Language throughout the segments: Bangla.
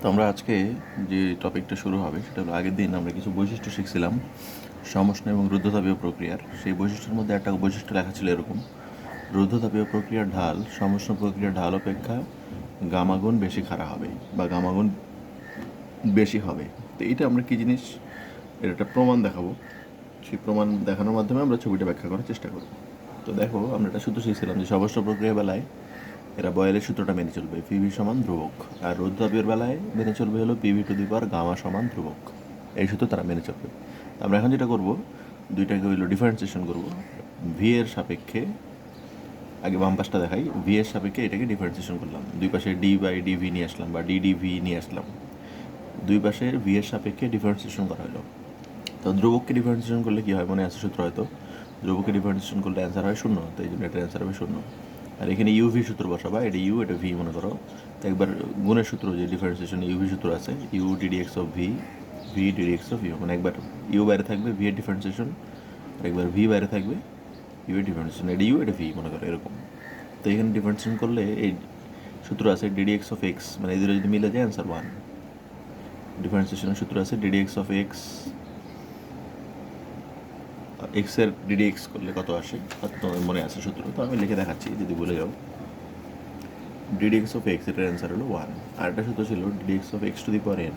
তো আমরা আজকে যে টপিকটা শুরু হবে সেটা হলো, আগের দিন আমরা কিছু বৈশিষ্ট্য শিখছিলাম সমষ্ণ এবং রুদ্ধতাপীয় প্রক্রিয়ার। সেই বৈশিষ্ট্যের মধ্যে একটা বৈশিষ্ট্য লেখা ছিল এরকম: রুদ্ধতাপীয় প্রক্রিয়ার ঢাল সমষ্ণ প্রক্রিয়ার ঢাল অপেক্ষা গামাগুণ বেশি খাড়া হবে বা গামাগুণ বেশি হবে। তো এটা আমরা কী জিনিস, এর একটা প্রমাণ দেখাবো। সেই প্রমাণ দেখানোর মাধ্যমে আমরা ছবিটা ব্যাখ্যা করার চেষ্টা করব। তো দেখো, আমরা একটা সূত্র শিখছিলাম যে সমষ্ণ প্রক্রিয়ার বেলায় এরা বয়েলের সূত্রটা মেনে চলবে, পিভি সমান ধ্রুবক। আর রৌদ্রতাপীয় বেলায় মেনে চলবে হলো PV to the power gamma সমান ধ্রুবক। এই সূত্র তারা মেনে চলবে। আমরা এখন যেটা করব, দুইটাকে হইলো ডিফারেন্সিয়েশন করব। ভি এর সাপেক্ষে, আগে বাম পাশটা দেখাই, ভি এর সাপেক্ষে এটাকে ডিফারেন্সিয়েশন করলাম, দুই পাশে ডি বাই ডিভি নিয়ে আসলাম বা ডিডিভি নিয়ে আসলাম। দুই পাশে ভি এর সাপেক্ষে ডিফারেন্সিয়েশন করা হলো। তো ধ্রুবককে ডিফারেন্সিয়েশন করলে কী হয়, মনে আছে সূত্র হয়তো, ধ্রুবককে ডিফারেন্সিয়েশন করলে অ্যান্সার হয় শূন্য। তো এই জন্য এটার অ্যান্সার হবে শূন্য। আর এখানে ইউভি সূত্র বসাবা, এটা ইউ এটা ভি মনে করো। তো একবার গুণের সূত্র, যে ডিফারেন্সিয়েশন ইউভি সূত্র আছে, u ddx of v, v ddx of u, মানে একবার ইউ বাইরে থাকবে ভি এর ডিফারেন্সিয়েশন, আর একবার ভি বাইরে থাকবে ইউ এর ডিফারেন্সিয়েশন। এটা ইউ এটা ভি মনে করো এরকম। তো এখানে ডিফারেন্সিয়েশন করলে এই সূত্র আছে ডিডিএক্স অফ এক্স, মানে এই দুটো যদি মিলে যায় অ্যান্সার ওয়ান। ডিফারেন্সিয়েশনের সূত্র আছে ডিডিএক্স অফ এক্স, এক্সের ডিডিএক্স করলে কত আসে, তোমার মনে আছে সূত্র, তো আমি লিখে দেখাচ্ছি যদি বলে যাও। ডিডিএক্স অফ এক্স, এটার অ্যান্সার হলো ওয়ান। আর একটা সূত্র ছিল ddx of x to the power N,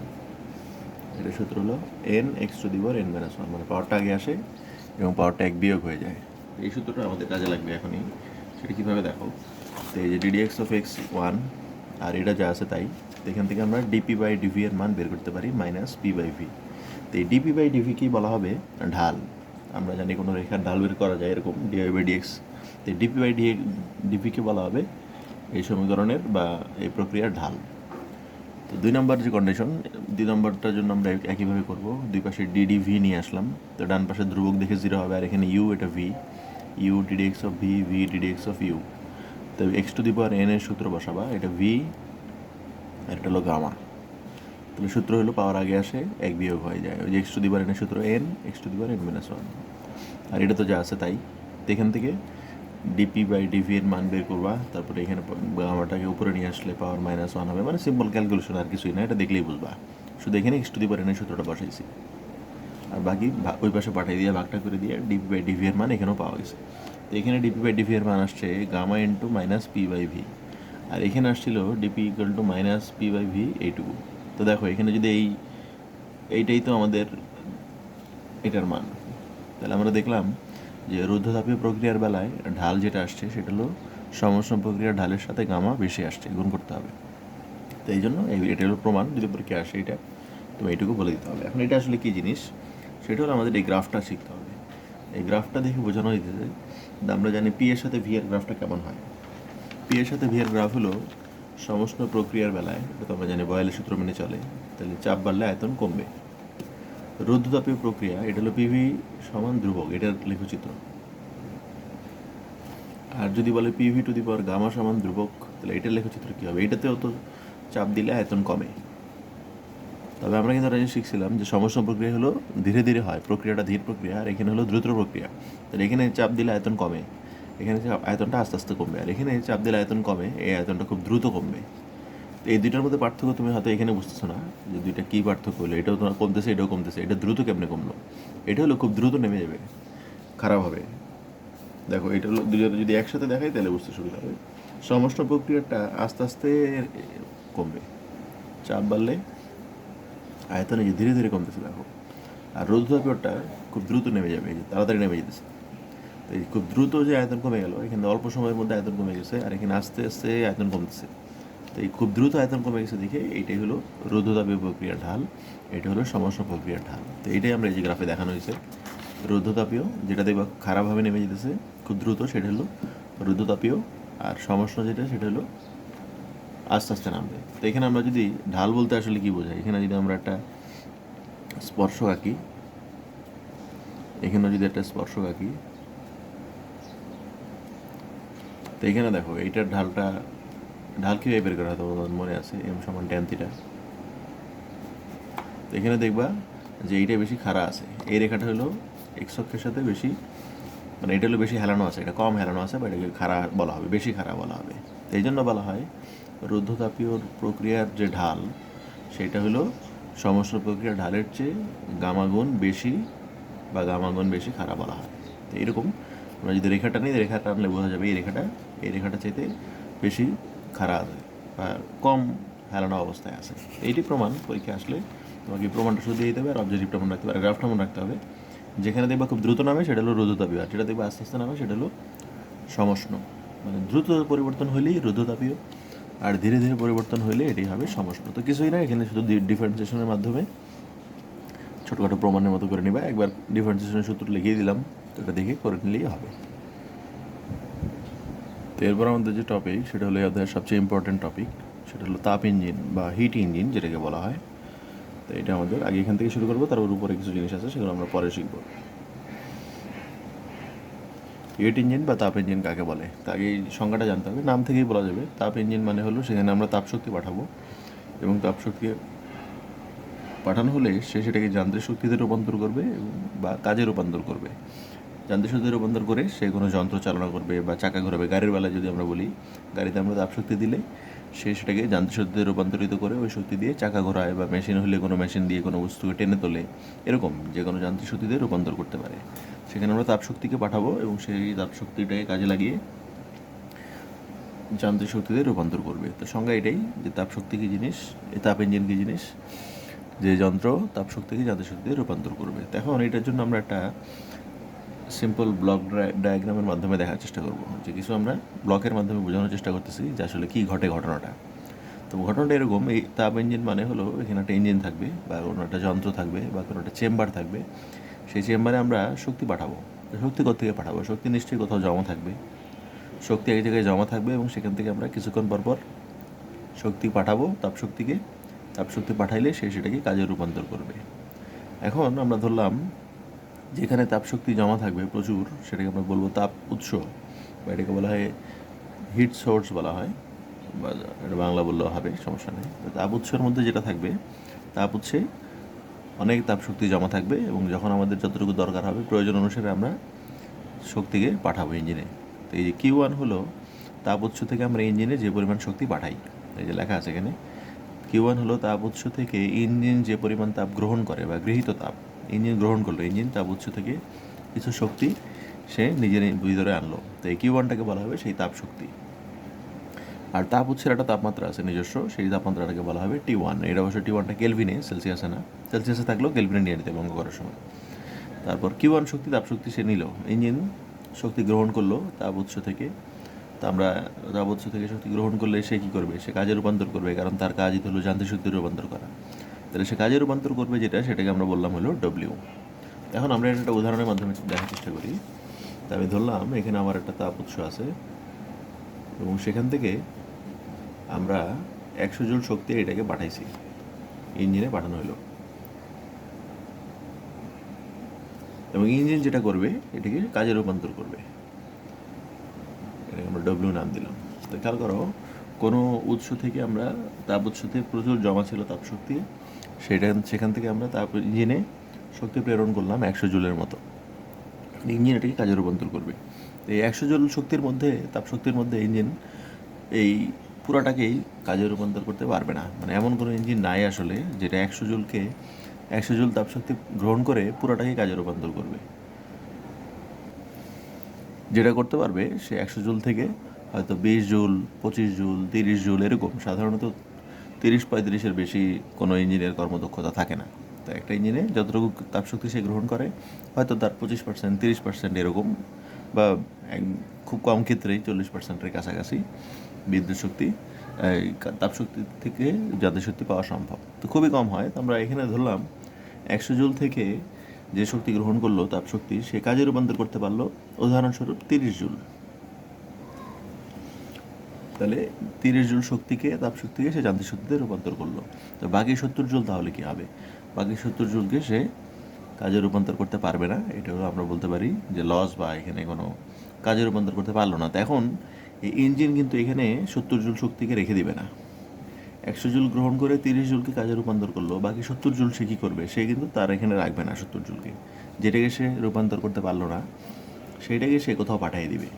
এটার সূত্র হলো N x to the power n minus one, মানে পাওয়ারটা আগে আসে এবং পাওয়ারটা এক বিয়োগ হয়ে যায়। এই সূত্রটা আমাদের কাজে লাগবে এখনই। সেটা কীভাবে দেখো, তো এই যে ডিডিএক্স অফ এক্স ওয়ান, আর এটা যা আছে তাই, তো এখান থেকে আমরা ডিপি বাই ডিভি এর মান বের করতে পারি মাইনাস পি বাই ভি। তো এই ডিপি বাই ডিভি কি বলা হবে, ঢাল। আমরা জানি কোনো রেখার ঢাল বের করা যায় এরকম ডিআই বাই ডিএক্স। তো ডিপি বাই ডিভিকে বলা হবে এই সমীকরণের বা এই প্রক্রিয়ার ঢাল। তো দুই নম্বর যে কন্ডিশন, দুই নম্বরটার জন্য আমরা একইভাবে করব, দুই পাশে ডিডি ভি নিয়ে আসলাম। তো ডান পাশে ধ্রুবক দেখে জিরো হবে, আর এখানে ইউ এটা v, u ddx of v, v ddx of u. তো x to the power n এর সূত্র বসাবা, এটা ভি আর এটা হলো গামা। তাহলে সূত্র হলো পাওয়ার আগে আসে এক বিয়োগ হয়ে যায়, ওই যে এক্স টু দি পাওয়ার এনের সূত্র n x to the power n minus one. আর এটা তো যা আছে তাই। তো এখান থেকে ডিপি বাই ডিভি এর মান বের করবা, তারপরে এখানে গামাটাকে উপরে নিয়ে আসলে পাওয়ার মাইনাস ওয়ান হবে, মানে সিম্পল ক্যালকুলেশন, আর কিছুই না, এটা দেখলেই বুঝবা। শুধু এখানে এক্স টু দি পাওয়ার এনের সূত্রটা বসাইছি, আর বাকি ওই পাশে পাঠিয়ে দিয়ে ভাগটা করে দিয়ে ডিপি বাই ডিভি এর মান এখানেও পাওয়া গেছে। তো এখানে ডিপি বাই ডিভি এর মান আসছে gamma into minus p by v, আর এখানে আসছিল d p equal to minus p by v এইটুকু। তো দেখো এখানে যদি এইটাই তো আমাদের এটার মান, তাহলে আমরা দেখলাম যে রুদ্ধতাপীয় প্রক্রিয়ার বেলায় ঢাল যেটা আসছে সেটা হলো সমষ্ণ প্রক্রিয়ার ঢালের সাথে গামা বেশি আসছে, গুণ করতে হবে। তো এই জন্য এটা হলো প্রমাণ, যদি পরীক্ষা আসে এটা তুমি এইটুকু বলে দিতে হবে। এখন এটা আসলে কী জিনিস, সেটা হলো আমাদের এই গ্রাফটা শিখতে হবে। এই গ্রাফটা দেখে বোঝানো যেতেছে, আমরা জানি পি এর সাথে ভি এর গ্রাফটা কেমন হয়। পি এর সাথে ভি এর গ্রাফ হলো সমষ্ণ প্রক্রিয়ার বেলায়, এটা তো আমরা জানি বয়েলের সূত্র মেনে চলে, তাহলে চাপ বাড়লে আয়তন কমবে। রুদ্ধতাপীয় প্রক্রিয়া, এটা হলো পিভি সমান ধ্রুবক, এটার লেখচিত্র। আর যদি বলে PV to the power gamma সমান ধ্রুবক, তাহলে এটার লেখচিত্র কী হবে, এটাতেও তো চাপ দিলে আয়তন কমে। তবে আমরা কিন্তু আগে শিখছিলাম যে সমষ্ণ প্রক্রিয়া হলো ধীরে ধীরে হয়, প্রক্রিয়াটা ধীর প্রক্রিয়া, আর এখানে হলো দ্রুত প্রক্রিয়া। তাহলে এখানে চাপ দিলে আয়তন কমে, এখানে আয়তনটা আস্তে আস্তে কমবে, আর এখানে চাপ দিলে আয়তন কমে, এই আয়তনটা খুব দ্রুত কমবে। তো এই দুইটার মধ্যে পার্থক্য তুমি হয়তো এখানে বুঝতেছো না, যে দুইটা কী পার্থক্য হলো, এটাও তোমার কমতেছে এটাও কমতেছে, এটা দ্রুত কেমনে কমলো, এটা হলো খুব দ্রুত নেমে যাবে, খারাপ হবে। দেখো এটা হলো দুইটা যদি একসাথে দেখাই তাহলে বুঝতে সুবিধা হবে। সমষ্ণ প্রক্রিয়াটা আস্তে আস্তে কমবে, চাপ বাড়লে আয়তনে যে ধীরে ধীরে কমতেছে দেখো। আর রৌদ্রতাপীয়টা খুব দ্রুত নেমে যাবে, এই যে তাড়াতাড়ি নেমে যেতেছে। তো এই খুব দ্রুত যে আয়তন কমে গেল, এখানে অল্প সময়ের মধ্যে আয়তন কমে গেছে, আর এখানে আস্তে আস্তে আয়তন কমতেছে। তো এই খুব দ্রুত আয়তন কমে গেছে দেখে এইটাই হলো রৌদ্রতাপীয় প্রক্রিয়ার ঢাল, এটা হলো সমষ্ণ প্রক্রিয়ার ঢাল। তো এইটাই আমরা এই যে গ্রাফে দেখানো হয়েছে। রৌদ্রতাপীয় যেটা দেখবা খারাপভাবে নেমে যেতেছে খুব দ্রুত, সেটা হলো রৌদ্রতাপীয়, আর সমষ্ণ যেটা সেটা হলো আস্তে আস্তে নামবে। তো এখানে আমরা যদি ঢাল বলতে আসলে কি বোঝাই, এখানে যদি আমরা একটা স্পর্শক আঁকি, এখানে যদি একটা স্পর্শক আঁকি, তো এখানে দেখো এইটার ঢাল কীভাবে বের করা হয় তোমার মনে আছে, এম সমান ট্যান থিটা। তো এখানে দেখবা যে এইটা বেশি খাড়া আছে, এই রেখাটা হলো এক্স অক্ষের সাথে বেশি, মানে এটা হলো বেশি হেলানো আছে, এটা কম হেলানো আছে, বা এটাকে খাড়া বলা হবে, বেশি খাড়া বলা হবে। তো এই জন্য বলা হয় রুদ্ধতাপীয় প্রক্রিয়ার যে ঢাল সেটা হলো সমস্ত প্রক্রিয়া ঢালের চেয়ে গামাগুণ বেশি বা গামাগুণ বেশি খারাপ বলা হয়। তো এরকম আমরা যদি রেখাটা নিই, রেখাটা টানলে বোঝা যাবে এই রেখাটা চাইতে বেশি খারাপ বা কম হেলানো অবস্থায় আছে। এইটি প্রমাণ পরীক্ষা আসলে তোমাকে প্রমাণটা শুধু দিতে হবে আর অবজেক্টিভটা মনে রাখতে হবে, আর গ্রাফটা মনে রাখতে হবে। যেখানে দেখবা খুব দ্রুত নামে সেটা হলো রুদ্ধতাপীয়, আর যেটা দেখবা আস্তে আস্তে নামে সেটা হলো সমষ্ণ। মানে দ্রুত পরিবর্তন হলেই রুদ্ধতাপীয়, আর ধীরে ধীরে পরিবর্তন হলে এটি হবে সমষ্ণ। তো কিছুই না, এখানে শুধু ডিফারেন্সিয়েশনের মাধ্যমে ছোটোখাটো প্রমাণের মতো করে নিবা। একবার ডিফারেন্সিয়েশনের সূত্র লিখিয়ে দিলাম, তো এটা দেখে করে নিলেই হবে। তো এরপর আমাদের যে টপিক সেটা হলো অধ্যায়ের সবচেয়ে ইম্পর্টেন্ট টপিক, সেটা হলো তাপ ইঞ্জিন বা হিট ইঞ্জিন যেটাকে বলা হয়। তো এটা আমাদের আগে এখান থেকে শুরু করবো, তারপর উপরে কিছু জিনিস আছে সেগুলো আমরা পরে শিখবো। হিট ইঞ্জিন বা তাপ ইঞ্জিন কাকে বলে তা আগে এই সংজ্ঞাটা জানতে হবে। নাম থেকেই বলা যাবে, তাপ ইঞ্জিন মানে হলো সেখানে আমরা তাপশক্তি পাঠাবো, এবং তাপশক্তি পাঠানো হলে সে সেটাকে যান্ত্রিক শক্তিতে রূপান্তর করবে বা কাজে রূপান্তর করবে। যান্ত্রিক শক্তিতে রূপান্তর করে সে কোনো যন্ত্র চালনা করবে বা চাকা ঘোরাবে। গাড়ির বেলায় যদি আমরা বলি, গাড়িতে আমরা তাপশক্তি দিলে সে সেটাকে যান্ত্রিক শক্তিতে রূপান্তরিত করে ওই শক্তি দিয়ে চাকা ঘোরায়, বা মেশিন হলে কোনো মেশিন দিয়ে কোনো বস্তুকে টেনে তোলে, এরকম যে কোনো যান্ত্রিক শক্তিতে রূপান্তর করতে পারে। সেখানে আমরা তাপশক্তিকে পাঠাবো এবং সেই তাপশক্তিটাকে কাজে লাগিয়ে যান্ত্রিক শক্তিতে রূপান্তর করবে। তো সংজ্ঞা এটাই যে তাপশক্তি কী জিনিস, এই তাপ ইঞ্জিন কী জিনিস, যে যন্ত্র তাপশক্তিকে যান্ত্রিক শক্তিতে রূপান্তর করবে। এখন এটার জন্য আমরা একটা সিম্পল ব্লক ডায়াগ্রামের মাধ্যমে দেখার চেষ্টা করব, যে কিছু আমরা ব্লকের মাধ্যমে বোঝানোর চেষ্টা করতেছি যে আসলে কী ঘটে ঘটনাটা। তো ঘটনাটা এরকম, এই তাপ ইঞ্জিন মানে হলো এখানে একটা ইঞ্জিন থাকবে বা কোনো একটা যন্ত্র থাকবে বা কোনো একটা চেম্বার থাকবে। সেই চেম্বারে আমরা শক্তি পাঠাবো। শক্তি কোত্থেকে পাঠাবো? শক্তি নিশ্চয়ই কোথাও জমা থাকবে, শক্তি এক জায়গায় জমা থাকবে এবং সেখান থেকে আমরা কিছুক্ষণ পরপর শক্তি পাঠাবো তাপশক্তিকে। তাপশক্তি পাঠাইলে সে সেটাকে কাজে রূপান্তর করবে। এখন আমরা ধরলাম যেখানে তাপশক্তি জমা থাকবে প্রচুর, সেটাকে আমরা বলবো তাপ উৎস, বা এটাকে বলা হয় হিট সোর্স বলা হয়, বা এটা বাংলা বললেও হবে, সমস্যা নেই। তাপ উৎসের মধ্যে যেটা থাকবে, তাপ উৎসে অনেক তাপশক্তি জমা থাকবে এবং যখন আমাদের যতটুকু দরকার হবে প্রয়োজন অনুসারে আমরা শক্তিকে পাঠাবো ইঞ্জিনে। তো এই যে Q1 হলো তাপ উৎস থেকে আমরা ইঞ্জিনে যে পরিমাণ শক্তি পাঠাই। এই যে লেখা আছে এখানে, Q1 হলো তাপ উৎস থেকে ইঞ্জিন যে পরিমাণ তাপ গ্রহণ করে বা গৃহীত তাপ ইঞ্জিন গ্রহণ করলো, ইঞ্জিন তাপ উৎস থেকে কিছু শক্তি সে নিজের ভিতরে আনলো। তো এই Q1টাকে বলা হবে সেই তাপ শক্তি। আর তাপ উৎসের একটা তাপমাত্রা আছে নিজস্ব, সেই তাপমাত্রাটাকে বলা হবে T1। এটা অবশ্য T1টা কেলভিনে, সেলসিয়াসে না। সেলসিয়াসে থাকলেও কেলভিনে নিয়ে নিতে অঙ্ক করার সময়। তারপর Q1 শক্তি তাপশক্তি সে নিল, ইঞ্জিন শক্তি গ্রহণ করলো তাপ উৎস থেকে। তা আমরা তাপ উৎস থেকে শক্তি গ্রহণ করলে সে কী করবে? সে কাজে রূপান্তর করবে, কারণ তার কাজই হলো যান্ত্রিক শক্তির রূপান্তর করা। তাহলে সে কাজে রূপান্তর করবে যেটা, সেটাকে আমরা বললাম হলো W। এখন আমরা একটা উদাহরণের মাধ্যমে দেখার চেষ্টা করি। তা আমি ধরলাম এখানে আমার একটা তাপ উৎস আছে এবং সেখান থেকে আমরা 100 জুল শক্তি এটাকে পাঠাইছি, ইঞ্জিনে পাঠানো হলো। এবং ইঞ্জিন যেটা করবে এটাকে কাজে রূপান্তর করবে, এটাকে আমরা W নাম দিলাম। তো খেয়াল করো, কোনো উৎস থেকে আমরা তাপ উৎস থেকে প্রচুর জমা ছিল তাপশক্তি, সেখান থেকে আমরা তাপ ইঞ্জিনে শক্তি প্রেরণ করলাম 100 জুলের মতো। ইঞ্জিন এটাকে কাজে রূপান্তর করবে। এই 100 জুল শক্তির মধ্যে, তাপশক্তির মধ্যে ইঞ্জিন এই পুরাটাকেই কাজে রূপান্তর করতে পারবে না। মানে এমন কোনো ইঞ্জিন নাই আসলে যেটা 100 জুল তাপশক্তি গ্রহণ করে পুরাটাকে কাজে রূপান্তর করবে। যেটা করতে পারবে সে 100 জুল থেকে হয়তো 20 জুল, 25 জুল, 30 জুল, এরকম। সাধারণত 30-35-এর বেশি কোনো ইঞ্জিনের কর্মদক্ষতা থাকে না। তো একটা ইঞ্জিনে যতটুকু তাপশক্তি সে গ্রহণ করে, হয়তো তার 25%, 30% এরকম, বা খুব কম ক্ষেত্রেই 40%-এর কাছাকাছি বিদ্যুৎ শক্তি, তাপশক্তি থেকে যান্ত্রিক শক্তি পাওয়া সম্ভব। তো খুবই কম হয়। তো আমরা এখানে ধরলাম 100 জুল থেকে যে শক্তি গ্রহণ করলো তাপশক্তি, সে কাজে রূপান্তর করতে পারলো উদাহরণস্বরূপ 30 জুল। তাহলে 30 জুল শক্তিকে, তাপশক্তিকে সে যান্ত্রিক শক্তিতে রূপান্তর করলো। তো বাকি 70 জুল তাহলে কী হবে? বাকি 70 জুলকে সে কাজে রূপান্তর করতে পারবে না। এটা হলো আমরা বলতে পারি যে লস, বা এখানে কোনো কাজে রূপান্তর করতে পারলো না। তো এখন এই ইঞ্জিন কিন্তু এখানে 70 জুল শক্তিকে রেখে দিবে না। 100 জুল গ্রহণ করে 30 জুলকে কাজে রূপান্তর করলো, বাকি 70 জুল সে কী করবে? সে কিন্তু তার এখানে রাখবে না 70 জুলকে। যেটাকে সে রূপান্তর করতে পারলো না সেইটাকে সে কোথাও পাঠিয়ে দিবে।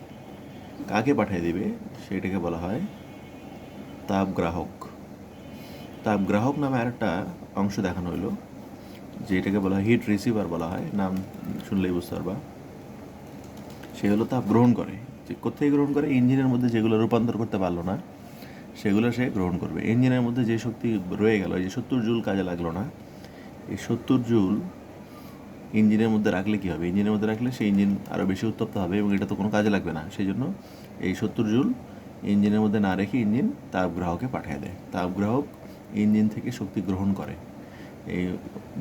কাকে পাঠিয়ে দিবে? সেটাকে বলা হয় তাপগ্রাহক। তাপগ্রাহক নামে আরেকটা অংশ দেখানো হলো, যেটাকে বলা হয় হিট রিসিভার বলা হয়, নাম শুনলেই বুঝতে পারবা। সে হলো তাপ গ্রহণ করে। যে কোথায় গ্রহণ করে? ইঞ্জিনের মধ্যে যেগুলো রূপান্তর করতে পারলো না সেগুলো সে গ্রহণ করবে। ইঞ্জিনের মধ্যে যে শক্তি রয়ে গেল, এই যে 70 জুল কাজে লাগলো না, এই 70 জুল ইঞ্জিনের মধ্যে রাখলে কী হবে? ইঞ্জিনের মধ্যে রাখলে সেই ইঞ্জিন আরও বেশি উত্তপ্ত হবে এবং এটা তো কোনো কাজে লাগবে না। সেই জন্য এই 70 জুল ইঞ্জিনের মধ্যে না রেখে ইঞ্জিন তাপগ্রাহকে পাঠিয়ে দেয়। তাপগ্রাহক ইঞ্জিন থেকে শক্তি গ্রহণ করে, এই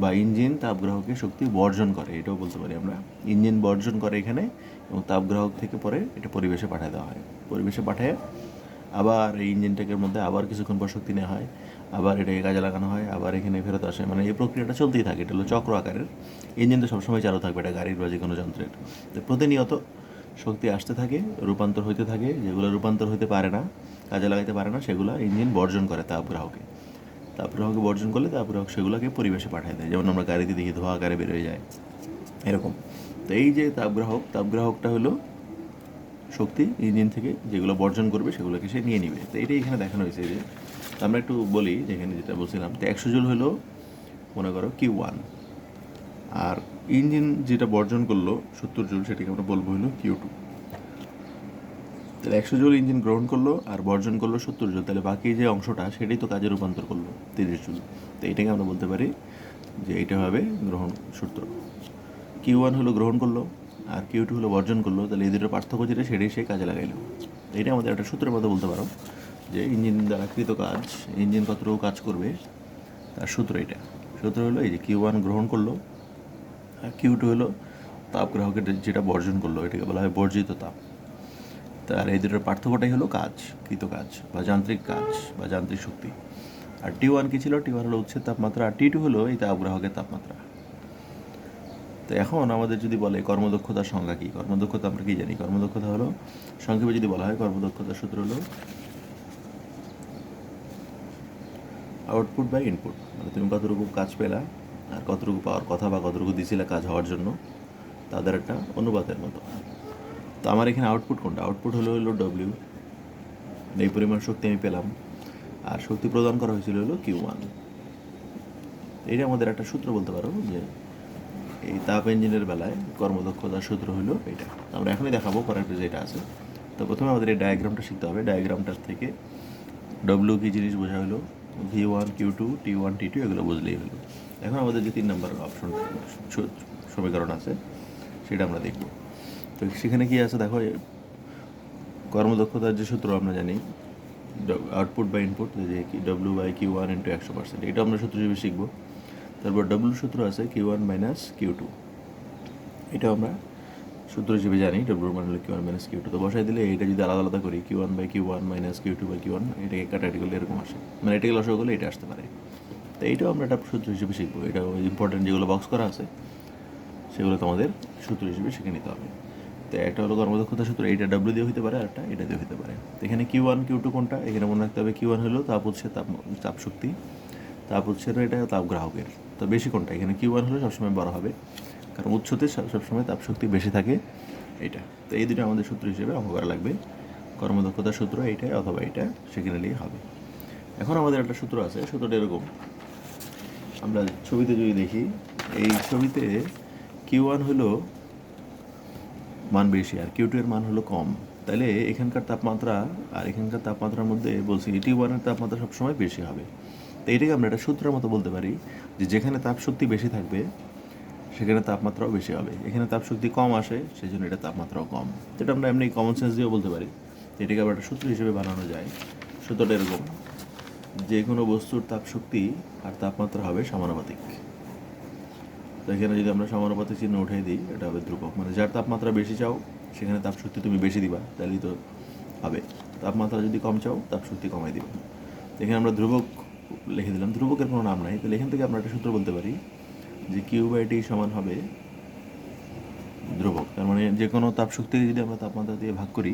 বা ইঞ্জিন তাপগ্রাহকে শক্তি বর্জন করে, এটাও বলতে পারি আমরা। ইঞ্জিন বর্জন করে এখানে এবং তাপগ্রাহক থেকে পরে এটা পরিবেশে পাঠিয়ে দেওয়া হয়। পরিবেশে পাঠিয়ে আবার এই ইঞ্জিনটাকে মধ্যে আবার কিছুক্ষণ পর শক্তি নেওয়া হয়, আবার এটাকে কাজে লাগানো হয়, আবার এখানে ফেরত আসে। মানে এই প্রক্রিয়াটা চলতেই থাকে। এটা হলো চক্র আকারের। ইঞ্জিন তো সবসময় চালু থাকবে, এটা গাড়ির বা যে কোনো যন্ত্রের। তো প্রতিনিয়ত শক্তি আসতে থাকে, রূপান্তর হইতে থাকে। যেগুলো রূপান্তর হইতে পারে না, কাজে লাগাইতে পারে না, সেগুলো ইঞ্জিন বর্জন করে তাপগ্রাহকে। তাপগ্রাহকে বর্জন করলে তাপগ্রাহক সেগুলোকে পরিবেশে পাঠিয়ে দেয়। যেমন আমরা গাড়িতে দেখি ধোঁয়া আকারে বের হয়ে যায়, এরকম। তো এই যে তাপগ্রাহকটা হলো শক্তি ইঞ্জিন থেকে যেগুলো বর্জন করবে সেগুলোকে সে নিয়ে নিবে। তো এটাই এখানে দেখানো হয়েছে। যে আমরা একটু বলি, যেখানে যেটা বলছিলাম, তো 100 জুল হলো মনে করো Q1, আর ইঞ্জিন যেটা বর্জন করলো 70 জুল, সেটাকে আমরা বলবো হলো Q2। তাহলে 100 জুল ইঞ্জিন গ্রহণ করলো আর বর্জন করলো 70 জুল, তাহলে বাকি যে অংশটা সেটাই তো কাজে রূপান্তর করলো 30 জুল। তো এটাকে আমরা বলতে পারি যে এটা হবে গ্রহণ সূত্র। Q1 হলো গ্রহণ করলো আর Q2 হলো বর্জন করলো, তাহলে এই দুটোর পার্থক্য যেটা সেটাই সে কাজে লাগাইলো। এটা আমাদের একটা সূত্রের মতো বলতে পারো, যে ইঞ্জিন দ্বারা কৃত কাজ, ইঞ্জিন কতটুকু কাজ করবে তার সূত্র এটা। সূত্র হলো এই যে Q1 গ্রহণ করলো আর Q2 হলো তাপগ্রাহকের যেটা বর্জন করলো, এটাকে বলা হয় বর্জিত তাপ। তার এই দুটোর পার্থক্যটাই হলো কাজ, কৃত কাজ বা যান্ত্রিক কাজ বা যান্ত্রিক শক্তি। আর T1 কী ছিল? T1 হলো উৎসের তাপমাত্রা, আর T2 হলো এই তাপগ্রাহকের তাপমাত্রা। তো এখন আমাদের যদি বলে কর্মদক্ষতার সংজ্ঞা কী, কর্মদক্ষতা আমরা কী জানি? কর্মদক্ষতা হলো, সংক্ষেপে যদি বলা হয়, কর্মদক্ষতার সূত্র হলো আউটপুট বাই ইনপুট। মানে তুমি কতটুকু কাজ পেলা আর কতটুকু পাওয়ার কথা বা কতটুকু দিছিলে কাজ হওয়ার জন্য, তাদের একটা অনুপাতের মতো। তো আমার এখানে আউটপুট কোনটা? আউটপুট হলো W, এই পরিমাণ শক্তি আমি পেলাম, আর শক্তি প্রদান করা হয়েছিল হলো Q1। এটা আমাদের একটা সূত্র বলতে পারো, যে এই তাপ ইঞ্জিনের বেলায় কর্মদক্ষতার সূত্র হলো এটা। আমরা এখনই দেখাবো পরের পেজে এটা আছে। তো প্রথমে আমাদের এই ডায়াগ্রামটা শিখতে হবে। ডায়াগ্রামটার থেকে W কী জিনিস বোঝা হলো, V1 Q2 T1 T2 এগুলো বুঝলেই হলো। এখন আমাদের যে 3 নম্বর অপশন সমীকরণ আছে সেটা আমরা দেখব। তো সেখানে কি আছে দেখো, কর্মদক্ষতার যে সূত্র আমরা জানি, আউটপুট বাই ইনপুট, যে কি W/Q1 × 100%, এটা আমরা সূত্র হিসেবে শিখবো। তারপর W সূত্র আছে Q1 - Q2, এটা আমরা সূত্র হিসেবে জানি। W মানে হলো Q1 - Q2। তো বসাই দিলে এটা যদি আলাদা আলাদা করি, Q1/Q1 - Q2/Q1, এটাকে কাটাকাটি করলে এরকম আসে, মানে এটাকে লসাগু করলে এটা আসতে পারে। তো এইটাও আমরা একটা সূত্র হিসেবে শিখবো। এটা ইম্পর্টেন্ট যেগুলো বক্স করা আছে সেগুলো তোমাদের সূত্র হিসেবে শিখে নিতে হবে। তো একটা হলো কর্মদক্ষতার সূত্র, এইটা W দিয়ে হতে পারে, আর একটা এটা দিয়ে হতে পারে। তো এখানে Q1 Q2 কোনটা? এখানে মনে রাখতে হবে Q1 হলো তাপ উৎসের তাপ শক্তি, তাপ উৎসের এটা তাপগ্রাহকের। তো বেশি কোনটা? এখানে Q1 হলে সবসময় বড় হবে, কারণ উৎসতে সবসময় তাপ শক্তি বেশি থাকে, এটা। তো এই দুটো আমাদের সূত্র হিসেবে অঙ্ক করা লাগবে। কর্মদক্ষতার সূত্র এইটাই অথবা এটা শিখে নিলেই হবে। এখন আমাদের একটা সূত্র আছে, সূত্রটা এরকম। আমরা ছবিতে যদি দেখি, এই ছবিতে Q1 হলো মান বেশি আর Q2 এর মান হলো কম। তাহলে এখানকার তাপমাত্রা আর এখানকার তাপমাত্রার মধ্যে বলছি T1 এর তাপমাত্রা সবসময় বেশি হবে। তো এটাকে আমরা একটা সূত্রের মতো বলতে পারি, যে যেখানে তাপশক্তি বেশি থাকবে সেখানে তাপমাত্রাও বেশি হবে। এখানে তাপশক্তি কম আসে, সেই জন্য এটা তাপমাত্রাও কম। যেটা আমরা এমনি কমন সেন্স দিয়েও বলতে পারি। এটাকে আবার একটা সূত্র হিসেবে বানানো যায়। সূত্রটা এরকম, যে কোনো বস্তুর তাপশক্তি আর তাপমাত্রা হবে সমানুপাতিক। তো এখানে যদি আমরা সমানুপাতিক চিহ্ন উঠিয়ে দিই, এটা হবে ধ্রুবক। মানে যার তাপমাত্রা বেশি চাও সেখানে তাপশক্তি তুমি বেশি দিবা, তাহলেই তো হবে। তাপমাত্রা যদি কম চাও তাপশক্তি কমাই দিবা। এখানে আমরা ধ্রুবক লিখে দিলাম, ধ্রুবকের কোনো নাম নাই। তাহলে এখান থেকে আমরা একটা সূত্র বলতে পারি, যে Q/T সমান হবে ধ্রুবক। তার মানে যে কোনো তাপশক্তিকে যদি আমরা তাপমাত্রা দিয়ে ভাগ করি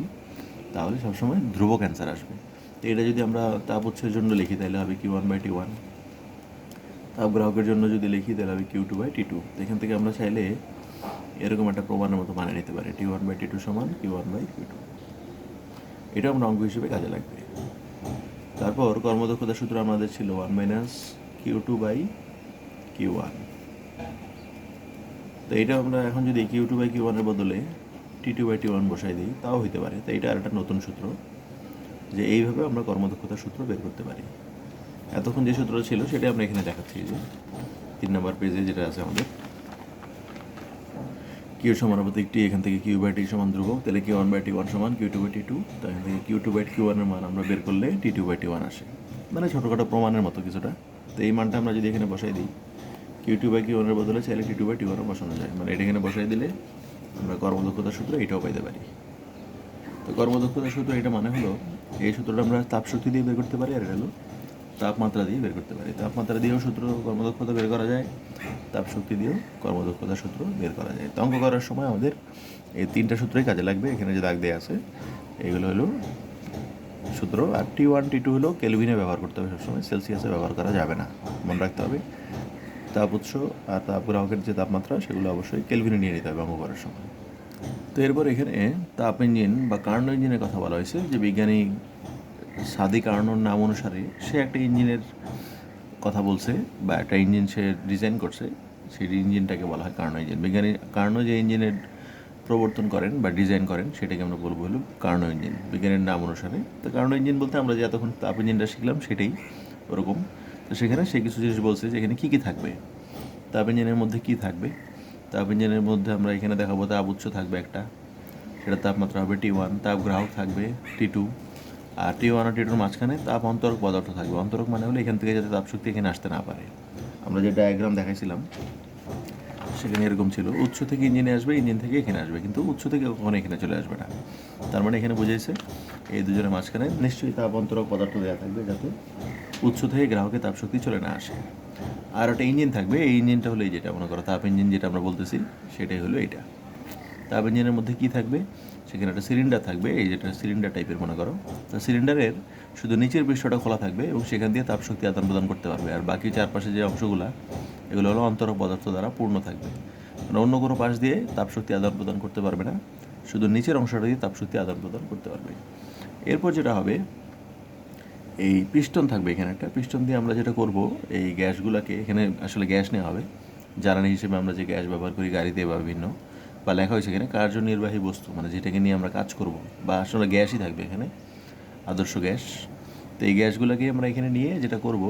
তাহলে সবসময় ধ্রুবক অ্যান্সার আসবে। তো এটা যদি আমরা তাপ উৎসের জন্য লিখি তাহলে হবে Q1/T1, তাপগ্রাহকের জন্য যদি লিখি তাহলে হবে Q2/T2। এখান থেকে আমরা চাইলে এরকম একটা প্রমাণের মতো বানিয়ে নিতে পারি, T1/T2 সমান Q1/Q2। এটা আমরা অঙ্ক হিসেবে কাজে লাগবে। তারপর কর্মদক্ষতার সূত্র আমাদের ছিল 1 - Q2/Q1। তো এইটা আমরা এখন যদি Q2/Q1 এর বদলে T2/T1 বসাই দিই তাও হইতে পারে। তো এইটা আরেকটা নতুন সূত্র, যে এইভাবে আমরা কর্মদক্ষতার সূত্র বের করতে পারি। এতক্ষণ যে সূত্র ছিল সেটা আমরা এখানে দেখাচ্ছি, যে 3 নম্বর পেজে যেটা আছে আমাদের কিউ সমানুপাতিক টি, এখান থেকে Q/T সমান ধ্রুবক, তাহলে Q1/T1 সমান Q2/T2। তো এখান থেকে Q2/Q1 এর মান আমরা বের করলে T2/T1 আসে, মানে ছোটোখাটো প্রমাণের মতো কিছুটা। তো এই মানটা আমরা যদি এখানে বসাই দিই, Q2/Q1 এর বদলে চাইলে T2/T1 বসানো যায়, মানে এটা এখানে বসাই দিলে আমরা কর্মদক্ষতার সূত্র এটাও পাইতে পারি। তো কর্মদক্ষতার সূত্র এটা মানে হলো, এই সূত্রটা আমরা তাপশক্তি দিয়ে বের করতে পারি, আর এটা হলো তাপমাত্রা দিয়ে বের করতে পারি। তাপমাত্রা দিয়েও সূত্র কর্মদক্ষতা বের করা যায়, তাপশক্তি দিয়েও কর্মদক্ষতার সূত্র বের করা যায়। তো অঙ্ক করার সময় আমাদের এই 3টা সূত্রই কাজে লাগবে। এখানে যে দাগ দেওয়া আছে এইগুলো হলো সূত্র। আর T1, T2 হলো কেলভিনে ব্যবহার করতে হবে সবসময়, সেলসিয়াসে ব্যবহার করা যাবে না, মনে রাখতে হবে। তাপ উৎস আর তাপ গ্রাহকের যে তাপমাত্রা সেগুলো অবশ্যই কেলভিনে নিয়ে নিতে হবে অঙ্ক করার সময়। তো এরপর এখানে তাপ ইঞ্জিন বা কার্নো ইঞ্জিনের কথা বলা হয়েছে, যে বিজ্ঞানী সাদি কার্নোর নাম অনুসারে সে একটা ইঞ্জিনের কথা বলছে, বা একটা ইঞ্জিন সে ডিজাইন করছে, সেই ইঞ্জিনটাকে বলা হয় কার্নো ইঞ্জিন। বিজ্ঞানী কার্নো যে ইঞ্জিনের প্রবর্তন করেন বা ডিজাইন করেন সেটাকে আমরা বলবো হলো কার্নো ইঞ্জিন, বিজ্ঞানের নাম অনুসারে। তো কার্নো ইঞ্জিন বলতে আমরা যে এতক্ষণ তাপ ইঞ্জিনটা শিখলাম সেটাই ওরকম। তো সেখানে সে কিছু জিনিস বলছে যে এখানে কী কী থাকবে, তাপ ইঞ্জিনের মধ্যে কী থাকবে। তাপ ইঞ্জিনের মধ্যে আমরা এখানে দেখাবো তাপ উৎস থাকবে একটা, সেটা তাপমাত্রা হবে T1, তাপ গ্রাহক থাকবে T2, আর T1 আর T2 মাঝখানে তাপ অন্তরক পদার্থ থাকবে। অন্তরক মানে হলো এখান থেকে যাতে তাপশক্তি এখানে আসতে না পারে। আমরা যে ডায়াগ্রাম দেখাইছিলাম সেখানে এরকম ছিল, উৎস থেকে ইঞ্জিনে আসবে, ইঞ্জিন থেকে এখানে আসবে, কিন্তু উৎস থেকে কখনো এখানে চলে আসবে না। তার মানে এখানে বুঝাইছে এই দুজনের মাঝখানে নিশ্চয়ই তাপ অন্তরক পদার্থ দেওয়া থাকবে, যাতে উৎস থেকে গ্রাহকের তাপশক্তি চলে না আসে। আর একটা ইঞ্জিন থাকবে, এই ইঞ্জিনটা হলো এই যেটা মনে করো তাপ ইঞ্জিন যেটা আমরা বলতেছি সেটাই হলো এইটা। তাপ ইঞ্জিনের মধ্যে কী থাকবে, সেখানে একটা সিলিন্ডার থাকবে, এই যেটা সিলিন্ডার টাইপের মনে করো। তো সিলিন্ডারের শুধু নিচের পৃষ্ঠটা খোলা থাকবে এবং সেখান দিয়ে তাপশক্তি আদান প্রদান করতে পারবে, আর বাকি চারপাশে যে অংশগুলো এগুলো হলো অন্তরক পদার্থ দ্বারা পূর্ণ থাকবে, মানে অন্য কোনো পাশ দিয়ে তাপশক্তি আদান প্রদান করতে পারবে না, শুধু নিচের অংশটা দিয়ে তাপশক্তি আদান প্রদান করতে পারবে। এরপর যেটা হবে, এই পিস্টন থাকবে, এখানে একটা পিস্টন দিয়ে আমরা যেটা করব, এই গ্যাসগুলোকে এখানে আসলে গ্যাস নেওয়া হবে, জ্বালানি হিসেবে আমরা যে গ্যাস ব্যবহার করি গাড়িতে বা বিভিন্ন, বা লেখা হয়েছে এখানে কার্যনির্বাহী বস্তু, মানে যেটাকে নিয়ে আমরা কাজ করব, বা আসলে গ্যাসই থাকবে এখানে, আদর্শ গ্যাস। তো এই গ্যাসগুলোকে আমরা এখানে নিয়ে যেটা করব,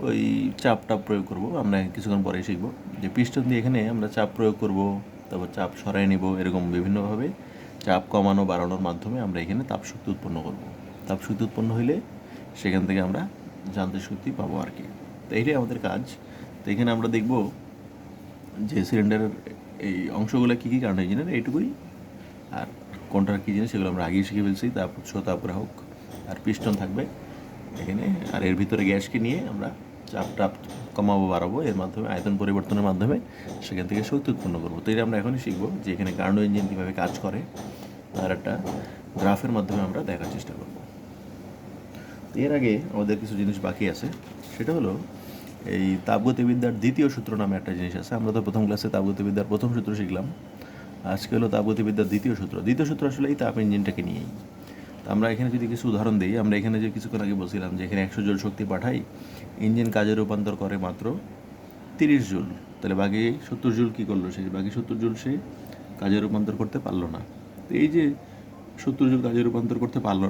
ওই চাপ প্রয়োগ করব। আমরা কিছুক্ষণ পরে শিখব যে পিস্টন দিয়ে এখানে আমরা চাপ প্রয়োগ করব, তারপর চাপ সরাই নিব, এরকম বিভিন্নভাবে চাপ কমানো বাড়ানোর মাধ্যমে আমরা এখানে তাপশক্তি উৎপন্ন করব। তাপশক্তি উৎপন্ন হইলে সেখান থেকে আমরা যান্ত্রিক শক্তি পাবো আর কি। তো এইটাই আমাদের কাজ। তো এখানে আমরা দেখব যে সিলিন্ডারের এই অংশগুলো কী কী কারণ ইঞ্জিনের এইটুকুই, আর কোনটার কী জিনিস সেগুলো আমরা আগেই শিখে ফেলছি। তাপ উৎস, তাপ গ্রাহক, আর পিস্টন থাকবে এখানে, আর এর ভিতরে গ্যাসকে নিয়ে আমরা চাপ কমাবো বাড়াবো, এর মাধ্যমে আয়তন পরিবর্তনের মাধ্যমে সেখান থেকে শক্তি উৎপন্ন করবো। তো এটা আমরা এখনই শিখবো যে এখানে কার্নো ইঞ্জিন কীভাবে কাজ করে, তার একটা গ্রাফের মাধ্যমে আমরা দেখার চেষ্টা করব। এর আগে আমাদের কিছু জিনিস বাকি আছে, সেটা হলো এই তাপগতিবিদ্যার দ্বিতীয় সূত্র নামে একটা জিনিস আছে। আমরা তো প্রথম ক্লাসে তাপগতিবিদ্যার প্রথম সূত্র শিখলাম, আজকে হলো তাপগতিবিদ্যার দ্বিতীয় সূত্র। দ্বিতীয় সূত্র আসলে এই তাপ ইঞ্জিনটাকে নিয়েই। আমরা এখানে যদি কিছু উদাহরণ দিই, আমরা এখানে যে কিছুক্ষণ আগে বলছিলাম যে এখানে 100 জুল শক্তি পাঠাই, ইঞ্জিন কাজে রূপান্তর করে মাত্র 30 জুল, তাহলে বাকি 70 জুল কী করলো, সে বাকি 70 জুল সে কাজে রূপান্তর করতে পারলো না। তো এই যে 70 জুল কাজে রূপান্তর করতে পারলো,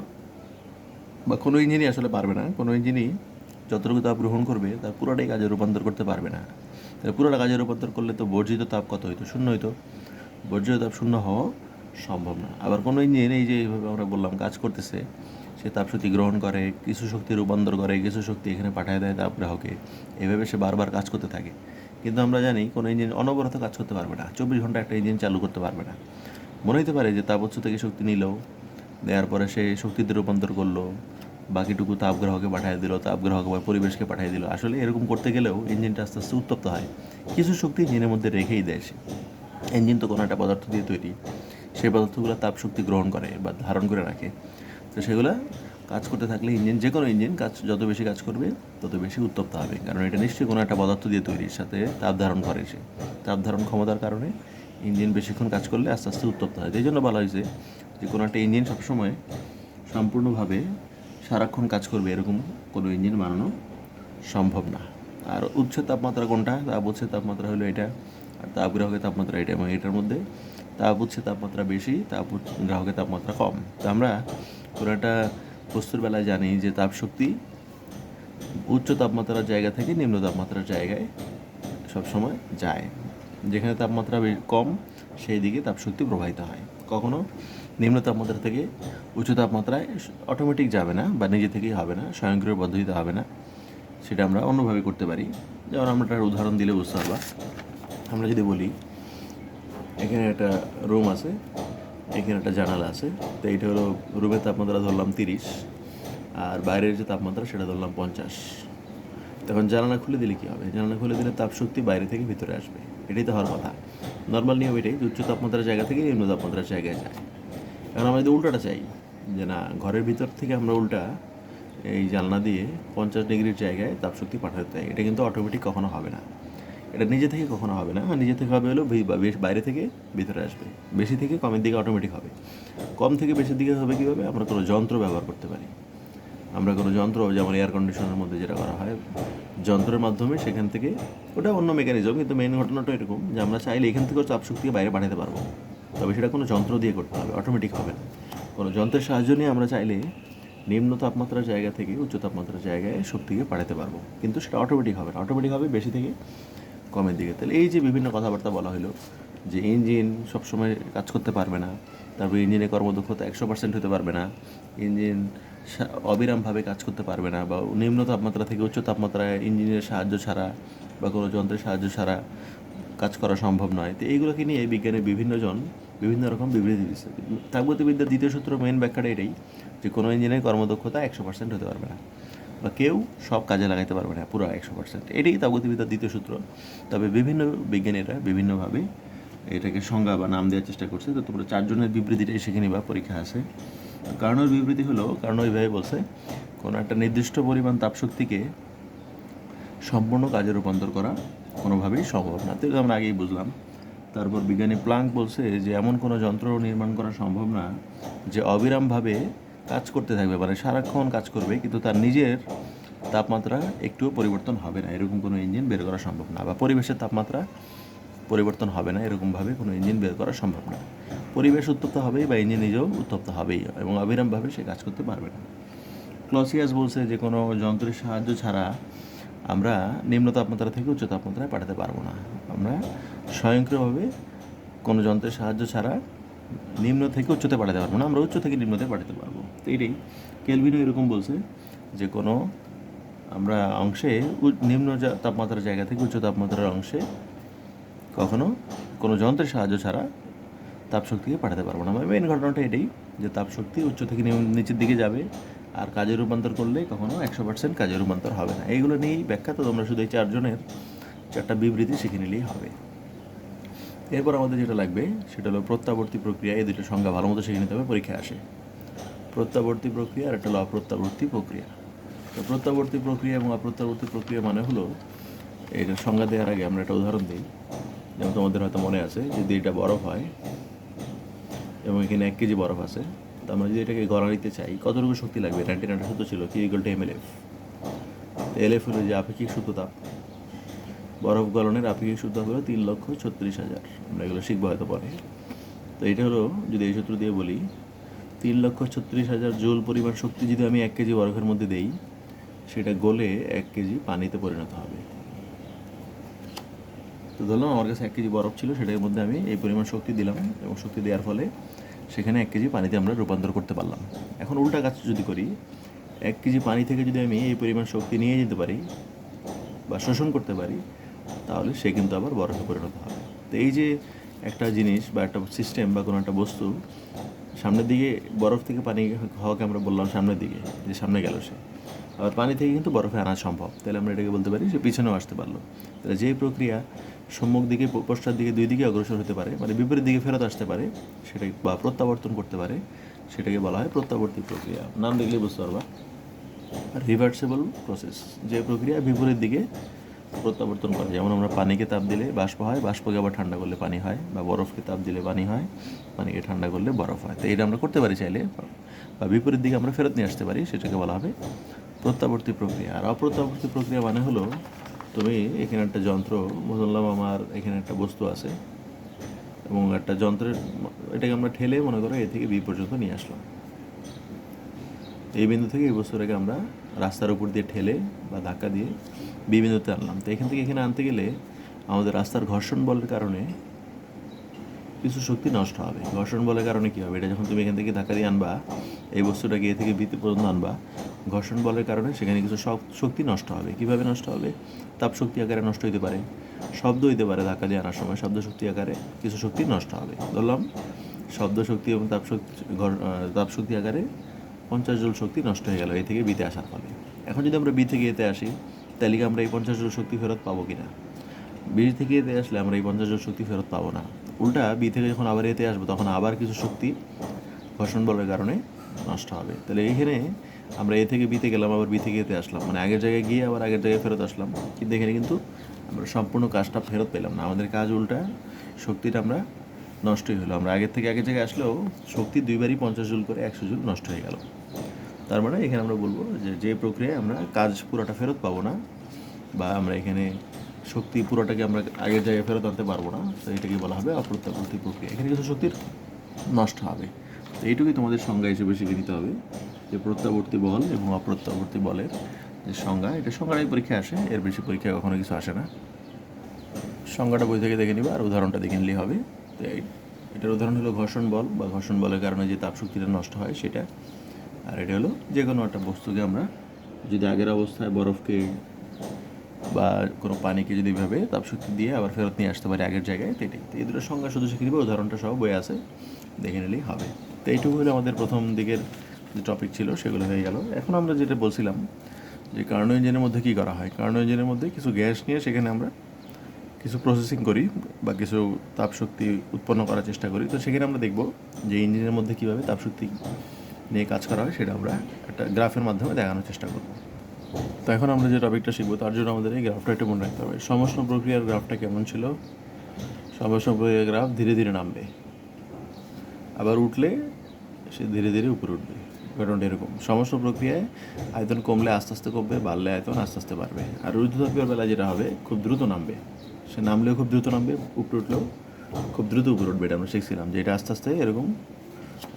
বা কোনো ইঞ্জিনই আসলে পারবে না, কোনো ইঞ্জিনই যতটুকু তাপ গ্রহণ করবে তার পুরোটাই কাজে রূপান্তর করতে পারবে না। তাহলে পুরোটা কাজে রূপান্তর করলে তো বর্জিত তাপ কত হইতো, 0 হইতো। বর্জিত তাপ 0 হওয়া সম্ভব না। আবার কোনো ইঞ্জিন এই যে এইভাবে আমরা বললাম কাজ করতেছে, সে তাপশক্তি গ্রহণ করে, কিছু শক্তি রূপান্তর করে, কিছু শক্তি এখানে পাঠিয়ে দেয় তাপ গ্রাহকে, এভাবে সে বারবার কাজ করতে থাকে। কিন্তু আমরা জানি কোনো ইঞ্জিন অনবরত কাজ করতে পারবে না, 24 ঘন্টা একটা ইঞ্জিন চালু করতে পারবে না। মনে হতে পারে যে তাপ উৎস থেকে শক্তি নিল, দেওয়ার পরে সে শক্তিতে রূপান্তর করলো, বাকিটুকু তাপ গ্রাহকে পাঠিয়ে দিল, তাপ গ্রাহক আবার পরিবেশকে পাঠিয়ে দিল। আসলে এরকম করতে গেলেও ইঞ্জিনটা আস্তে আস্তে উত্তপ্ত হয়, কিছু শক্তি ইঞ্জিনের মধ্যে রেখেই দেয় সে। ইঞ্জিন তো কোনো একটা পদার্থ দিয়ে তৈরি, সেই পদার্থগুলো তাপ শক্তি গ্রহণ করে বা ধারণ করে রাখে। তো সেগুলো কাজ করতে থাকলে ইঞ্জিন, যে কোনো ইঞ্জিন কাজ যত বেশি কাজ করবে তত বেশি উত্তপ্ত হবে, কারণ এটা নিশ্চয়ই কোনো একটা পদার্থ দিয়ে তৈরির সাথে তাপ ধারণ করে। সে তাপ ধারণ ক্ষমতার কারণে ইঞ্জিন বেশিক্ষণ কাজ করলে আস্তে আস্তে উত্তপ্ত হয়। এই জন্য বলা হয়েছে যে কোনো একটা ইঞ্জিন সবসময় সম্পূর্ণভাবে সারাক্ষণ কাজ করবে এরকম কোনো ইঞ্জিন বানানো সম্ভব না। আর উচ্চ তাপমাত্রা কোনটা? তাপ উচ্ছের তাপমাত্রা হলো এটা, আর তাপ গ্রাহকের তাপমাত্রা এটা, এবং এটার মধ্যে তাপ উচ্ছের তাপমাত্রা বেশি, তাপ গ্রাহকের তাপমাত্রা কম। তো আমরা কোনো একটা বস্তুর বেলায় জানি যে তাপ শক্তি উচ্চ তাপমাত্রার জায়গা থেকে নিম্ন তাপমাত্রার জায়গায় সবসময় যায়। যেখানে তাপমাত্রা কম সেই দিকে তাপশক্তি প্রবাহিত হয়। কখনো নিম্ন তাপমাত্রা থেকে উচ্চ তাপমাত্রায় অটোমেটিক যাবে না, বা নিজে থেকেই হবে না, স্বয়ংক্রিয় পদ্ধতিতে হবে না। সেটা আমরা অন্যভাবে করতে পারি। যেমন আমরা একটা উদাহরণ দিলে বুঝতে পারবা। আমরা যদি বলি এখানে একটা রুম আছে, এখানে একটা জানালা আছে, তো এইটা হলো রুমের তাপমাত্রা ধরলাম 30, আর বাইরের যে তাপমাত্রা সেটা ধরলাম 50। তখন জানালা খুলে দিলে কী হবে? জানালা খুলে দিলে তাপশক্তি বাইরে থেকে ভিতরে আসবে, এটাই তো হওয়ার কথা। নর্মাল নিয়ম এটাই, উচ্চ তাপমাত্রার জায়গা থেকে নিম্ন তাপমাত্রার জায়গায় যায়। এখন আমরা যদি উল্টাটা চাই, যে না, ঘরের ভিতর থেকে আমরা উল্টা এই জানলা দিয়ে 50 ডিগ্রির জায়গায় তাপশক্তি পাঠাতে চাই, এটা কিন্তু অটোমেটিক কখনো হবে না। এটা নিজে থেকে কখনো হবে না। নিজে থেকে হবে হলো বাইরে থেকে ভিতরে আসবে, বেশি থেকে কমের দিকে অটোমেটিক হবে। কম থেকে বেশির দিকে হবে কীভাবে? আমরা কোনো যন্ত্র ব্যবহার করতে পারি। আমরা কোনো যন্ত্র, যেমন এয়ার কন্ডিশনের মধ্যে যেটা করা হয়, যন্ত্রের মাধ্যমে সেখান থেকে, ওটা অন্য মেকানিজম, কিন্তু মেইন ঘটনাটা এরকম যে আমরা চাইলে এখান থেকেও চাপশক্তিকে বাইরে পাঠাতে পারবো, তবে সেটা কোনো যন্ত্র দিয়ে করতে হবে, অটোমেটিক হবে না। কোনো যন্ত্রের সাহায্য নিয়ে আমরা চাইলে নিম্ন তাপমাত্রার জায়গা থেকে উচ্চ তাপমাত্রার জায়গায় শক্তিকে পাঠাতে পারবো, কিন্তু সেটা অটোমেটিক হবে না, অটোমেটিক হবে বেশি থেকে কমের দিকে। তাহলে এই যে বিভিন্ন কথাবার্তা বলা হলো, যে ইঞ্জিন সবসময় কাজ করতে পারবে না, তারপর ইঞ্জিনের কর্মদক্ষতা 100% হতে পারবে না, ইঞ্জিন অবিরামভাবে কাজ করতে পারবে না, বা নিম্ন তাপমাত্রা থেকে উচ্চ তাপমাত্রায় ইঞ্জিনের সাহায্য ছাড়া বা কোনো যন্ত্রের সাহায্য ছাড়া কাজ করা সম্ভব নয়। তো এইগুলোকে নিয়ে বিজ্ঞানের বিভিন্নজন বিভিন্ন রকম বিবৃতি দিচ্ছে। তাপগতিবিদ্যার দ্বিতীয় সূত্র মেইন ব্যাখ্যাটা এটাই, যে কোনো ইঞ্জিনের কর্মদক্ষতা 100% হতে পারবে না, বা কেউ সব কাজে লাগাইতে পারবে না পুরো 100%। এটাই তাপগতিবিদ্যার দ্বিতীয় সূত্র। তবে বিভিন্ন বিজ্ঞানীরা বিভিন্নভাবে এটাকে সংজ্ঞা বা নাম দেওয়ার চেষ্টা করছে। তো তোমরা 4 জনের বিবৃতিটাই শিখে নিবা, পরীক্ষা আছে। কার্নোর বিবৃতি হলো, কার্নো এইভাবে বলছে, কোনো একটা নির্দিষ্ট পরিমাণ তাপশক্তিকে সম্পূর্ণ কাজে রূপান্তর করা কোনোভাবেই সম্ভব না। তো আমরা আগেই বুঝলাম। তারপর বিজ্ঞানী প্লাঙ্ক বলছে যে এমন কোনো যন্ত্র নির্মাণ করা সম্ভব না যে অবিরামভাবে কাজ করতে থাকবে, মানে সারাক্ষণ কাজ করবে, কিন্তু তার নিজের তাপমাত্রা একটুও পরিবর্তন হবে না, এরকম কোনো ইঞ্জিন বের করা সম্ভব না। বা পরিবেশের তাপমাত্রা পরিবর্তন হবে না, এরকমভাবে কোনো ইঞ্জিন বের করা সম্ভব না। পরিবেশ উত্তপ্ত হবেই, বা ইঞ্জিন নিজেও উত্তপ্ত হবেই, এবং অবিরামভাবে সে কাজ করতে পারবে না। ক্লসিয়াস বলছে যে কোনো যন্ত্রের সাহায্য ছাড়া আমরা নিম্ন তাপমাত্রা থেকে উচ্চ তাপমাত্রায় পাঠাতে পারবো না। আমরা স্বয়ংক্রিয়ভাবে কোনো যন্ত্রের সাহায্য ছাড়া নিম্ন থেকে উচ্চতে পাঠাতে পারবো না, আমরা উচ্চ থেকে নিম্নতে পাঠাতে পারবো। তো এটাই কেলভিনও এরকম বলছে, যে কোনো আমরা অংশে নিম্ন তাপমাত্রার জায়গা থেকে উচ্চ তাপমাত্রার অংশে কখনো কোনো যন্ত্রের সাহায্য ছাড়া তাপশক্তিকে পাঠাতে পারবো না। মেইন ঘটনাটা এটাই, যে তাপশক্তি উচ্চ থেকে নিচের দিকে যাবে, আর কাজে রূপান্তর করলে কখনো 100% কাজে রূপান্তর হবে না। এইগুলো নিয়েই ব্যাখ্যা। তো তোমরা শুধু এই 4 জনের 4টা বিবৃতি শিখে নিলেই হবে। এরপর আমাদের যেটা লাগবে সেটা হলো প্রত্যাবর্তী প্রক্রিয়া। এই দুটো সংজ্ঞা ভালো মতো শিখে নিতে হবে, পরীক্ষা আসে। প্রত্যাবর্তী প্রক্রিয়া আর একটা হলো অপ্রত্যাবর্তী প্রক্রিয়া। তো প্রত্যাবর্তী প্রক্রিয়া এবং অপ্রত্যাবর্তী প্রক্রিয়া মানে হলো, এটার সংজ্ঞা দেওয়ার আগে আমরা একটা উদাহরণ দিই। যেমন তোমাদের হয়তো মনে আছে, যদি এটা বরফ হয় এবং এখানে 1 কেজি বরফ আছে, তো আমরা যদি এটাকে গলা নিতে চাই, কতটুকু শক্তি লাগবে? 99 সূত্র ছিল কি ইকুয়াল টু MLF। এলএফ হলো যে আপেক্ষিক সূত্রতাপ। বরফ গলনের আপেক্ষিক সূত্রতাপ হলো 3,36,000। আমরা এগুলো শিখবো হয়তো পরে। তো এটা হলো, যদি এই সূত্র দিয়ে বলি, 3,36,000 জুল পরিমাণ শক্তি যদি আমি 1 কেজি বরফের মধ্যে দেই, সেটা গলে 1 কেজি পানিতে পরিণত হবে। তো ধরলাম আমার কাছে 1 কেজি বরফ ছিল, সেটার মধ্যে আমি এই পরিমাণ শক্তি দিলাম, এবং শক্তি দেওয়ার ফলে সেখানে 1 কেজি পানিতে আমরা রূপান্তর করতে পারলাম। এখন উল্টা কাজ যদি করি, 1 কেজি পানি থেকে যদি আমি এই পরিমাণ শক্তি নিয়ে যেতে পারি বা শোষণ করতে পারি, তাহলে সে কিন্তু আবার বরফে পরিণত হবে। তো এই যে একটা জিনিস বা একটা সিস্টেম বা কোনো একটা বস্তু সামনের দিকে, বরফ থেকে পানি হওয়াকে আমরা বললাম সামনের দিকে, যে সামনে গেল সে, আবার পানি থেকে কিন্তু বরফে আনা সম্ভব। তাহলে আমরা এটাকে বলতে পারি সে পিছনেও আসতে পারলো। তাহলে যে প্রক্রিয়া সম্মুখ দিকে, পশ্চাৎ দিকে, দুই দিকে অগ্রসর হতে পারে, মানে বিপরীত দিকে ফেরত আসতে পারে, সেটাকে বা প্রত্যাবর্তন করতে পারে, সেটাকে বলা হয় প্রত্যাবর্তী প্রক্রিয়া। নাম দেখলেই বুঝতে পারবা। রিভার্সেবল প্রসেস, যে প্রক্রিয়া বিপরীত দিকে প্রত্যাবর্তন করে। যেমন আমরা পানিকে তাপ দিলে বাষ্প হয়, বাষ্পকে আবার ঠান্ডা করলে পানি হয়, বা বরফকে তাপ দিলে পানি হয়, পানিকে ঠান্ডা করলে বরফ হয়। তো এটা আমরা করতে পারি চাইলে, বা বিপরীত দিকে আমরা ফেরত নিয়ে আসতে পারি, সেটাকে বলা হবে প্রত্যাবর্তী প্রক্রিয়া। আর অপ্রত্যাবর্তী প্রক্রিয়া মানে হলো তুমি এখানে একটা যন্ত্র, বললাম আমার এখানে একটা বস্তু আছে এবং একটা যন্ত্রের, এটাকে আমরা ঠেলে মনে করো এ থেকে বি পর্যন্ত নিয়ে আসলাম। এই বিন্দু থেকে এই বস্তুটাকে আমরা রাস্তার উপর দিয়ে ঠেলে বা ধাক্কা দিয়ে বি বিন্দুতে আনলাম। তো এখান থেকে এখানে আনতে গেলে আমাদের রাস্তার ঘর্ষণ বলের কারণে কিছু শক্তি নষ্ট হবে। ঘর্ষণ বলের কারণে কী হবে, এটা যখন তুমি এখান থেকে ধাক্কা দিয়ে আনবা, এই বস্তুটাকে এ থেকে বিতে পর্যন্ত আনবা, ঘর্ষণ বলের কারণে সেখানে কিছু শক্তি নষ্ট হবে। কীভাবে নষ্ট হবে? তাপ শক্তি আকারে নষ্ট হতে পারে, শব্দ হইতে পারে, ধাক্কা দিয়ে আনার সময় শব্দ শক্তি আকারে কিছু শক্তি নষ্ট হবে। ধরলাম শব্দ শক্তি এবং তাপ শক্তি আকারে 50 জুল শক্তি নষ্ট হয়ে গেল এ থেকে বিতে আসার ফলে। এখন যদি আমরা বি থেকে এতে আসি, তাহলে কি আমরা এই 50 জুল শক্তি ফেরত পাবো কি না? বি থেকে এতে আসলে আমরা এই 50 জুল শক্তি ফেরত পাবো না। উল্টা বি থেকে যখন আবার এতে আসবো, তখন আবার কিছু শক্তি ঘর্ষণ বলের কারণে নষ্ট হবে। তাহলে এইখানে আমরা এ থেকে বিতে গেলাম, আবার বি থেকে এতে আসলাম, মানে আগের জায়গায় গিয়ে আবার আগের জায়গায় ফেরত আসলাম, কিন্তু এখানে কিন্তু আমরা সম্পূর্ণ কাজটা ফেরত পেলাম না। আমাদের কাজ উল্টা, শক্তিটা আমরা নষ্টই হলো। আমরা আগের থেকে আগের জায়গায় আসলেও শক্তি দুইবারই 50 জুল করে 100 জুল নষ্ট হয়ে গেল। তার মানে এখানে আমরা বলবো যে প্রক্রিয়ায় আমরা কাজ পুরোটা ফেরত পাবো না, বা আমরা এখানে শক্তি পুরোটাকে আমরা আগের জায়গায় ফেরত আনতে পারবো না। তো এটাকে বলা হবে অপ্রত্যাবর্তী প্রক্রিয়া। এখানে কিছু শক্তির নষ্ট হবে। তো এইটুকুই তোমাদের সংজ্ঞা হিসেবে শিখে নিতে হবে, যে প্রত্যাবর্তী বল এবং অপ্রত্যাবর্তী বলের যে সংজ্ঞা, এটা সংজ্ঞাটাই পরীক্ষায় আসে, এর বেশি পরীক্ষায় কখনো কিছু আসে না। সংজ্ঞাটা বই থেকে দেখে নিবা, আর উদাহরণটা দেখে নিলেই হবে। তো এটার উদাহরণ হলো ঘর্ষণ বল, বা ঘর্ষণ বলের কারণে যে তাপশক্তিটা নষ্ট হয় সেটা। আর এটা হলো যে কোনো একটা বস্তুকে আমরা যদি আগের অবস্থায় বরফকে বা কোনো পানিকে যদি এভাবে তাপশক্তি দিয়ে আবার ফেরত নিয়ে আসতে পারি আগের জায়গায়, তো এটাই। তো এই দুটো সংজ্ঞা শুধু শিখে দেবে, উদাহরণটা সহ বই আছে, দেখে নিলেই হবে। তো এইটুকু হলো আমাদের প্রথম দিকের যে টপিক ছিল সেগুলো হয়ে গেল। এখন আমরা যেটা বলছিলাম যে কার্নো ইঞ্জিনের মধ্যে কী করা হয়। কার্নো ইঞ্জিনের মধ্যে কিছু গ্যাস নিয়ে সেখানে আমরা কিছু প্রসেসিং করি বা কিছু তাপশক্তি উৎপন্ন করার চেষ্টা করি। তো সেখানে আমরা দেখব যে ইঞ্জিনের মধ্যে কীভাবে তাপশক্তি নিয়ে কাজ করা হয়, সেটা আমরা একটা গ্রাফের মাধ্যমে দেখানোর চেষ্টা করব। তো এখন আমরা যে টপিকটা শিখবো তার জন্য আমাদের এই গ্রাফটা একটু মনে রাখতে হবে। সমষ্ণ প্রক্রিয়ার গ্রাফটা কেমন ছিল? সমষ্ণ প্রক্রিয়ার গ্রাফ ধীরে ধীরে নামবে, আবার উঠলে সে ধীরে ধীরে উপরে উঠবে। ঘটনাটা এরকম, সমষ্ণ প্রক্রিয়ায় আয়তন কমলে আস্তে আস্তে কমবে, বাড়লে আয়তন আস্তে আস্তে বাড়বে। আর ঊর্ধ্বতাপীয় বেলা যেটা হবে, খুব দ্রুত নামবে, সে নামলেও খুব দ্রুত নামবে, উপরে উঠলেও খুব দ্রুত উপরে উঠবে। এটা আমরা শিখছিলাম যে এটা আস্তে আস্তে এরকম,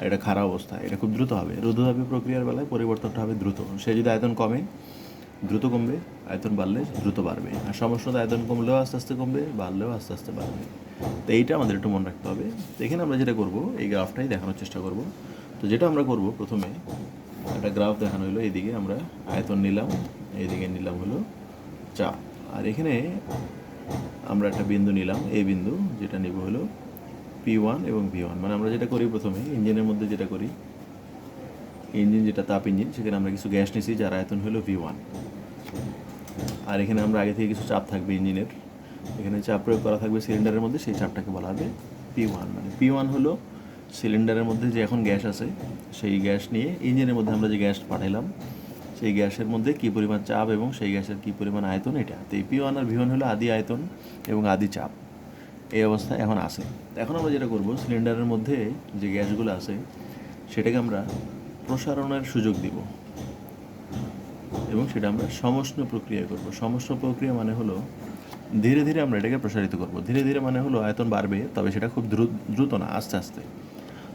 এটা খারাপ অবস্থা, এটা খুব দ্রুত হবে। রুদ্ধতাপীয় প্রক্রিয়ার বেলায় পরিবর্তনটা হবে দ্রুত। সে যদি আয়তন কমে দ্রুত কমবে, আয়তন বাড়লে দ্রুত বাড়বে। আর সমষ্ণতা আয়তন কমলেও আস্তে আস্তে কমবে, বাড়লেও আস্তে আস্তে বাড়বে। তো এইটা আমাদের একটু মনে রাখতে হবে। তো এখানে আমরা যেটা করবো, এই গ্রাফটাই দেখানোর চেষ্টা করব। তো যেটা আমরা করব, প্রথমে একটা গ্রাফ দেখানো হলো, এইদিকে আমরা আয়তন নিলাম, এইদিকে নিলাম হলো চাপ, আর এখানে আমরা একটা বিন্দু নিলাম, এই বিন্দু, যেটা নিব হলো P1 এবং V1। মানে আমরা যেটা করি প্রথমে ইঞ্জিনের মধ্যে যেটা করি, ইঞ্জিন যেটা তাপ ইঞ্জিন, সেখানে আমরা কিছু গ্যাস নিছি যার আয়তন হলো V1। আর এখানে আমরা আগে থেকে কিছু চাপ থাকবে ইঞ্জিনের, এখানে চাপ প্রয়োগ করা থাকবে সিলিন্ডারের মধ্যে, সেই চাপটাকে বলা হবে P1। মানে P1 হলো সিলিন্ডারের মধ্যে যে এখন গ্যাস আছে, সেই গ্যাস নিয়ে ইঞ্জিনের মধ্যে আমরা যে গ্যাস পাঠাইলাম, সেই গ্যাসের মধ্যে কী পরিমাণ চাপ এবং সেই গ্যাসের কী পরিমাণ আয়তন, এটা। তো এই P1 আর V1 হলো আদি আয়তন এবং আদি চাপ, এই অবস্থায় এখন আছে। এখন আমরা যেটা করব, সিলিন্ডারের মধ্যে যে গ্যাসগুলো আছে সেটাকে আমরা প্রসারণের সুযোগ দিব, এবং সেটা আমরা সমষ্ণ প্রক্রিয়া করব। সমষ্ণ প্রক্রিয়া মানে হলো ধীরে ধীরে আমরা এটাকে প্রসারিত করব। ধীরে ধীরে মানে হলো আয়তন বাড়বে, তবে সেটা খুব দ্রুত না, আস্তে আস্তে।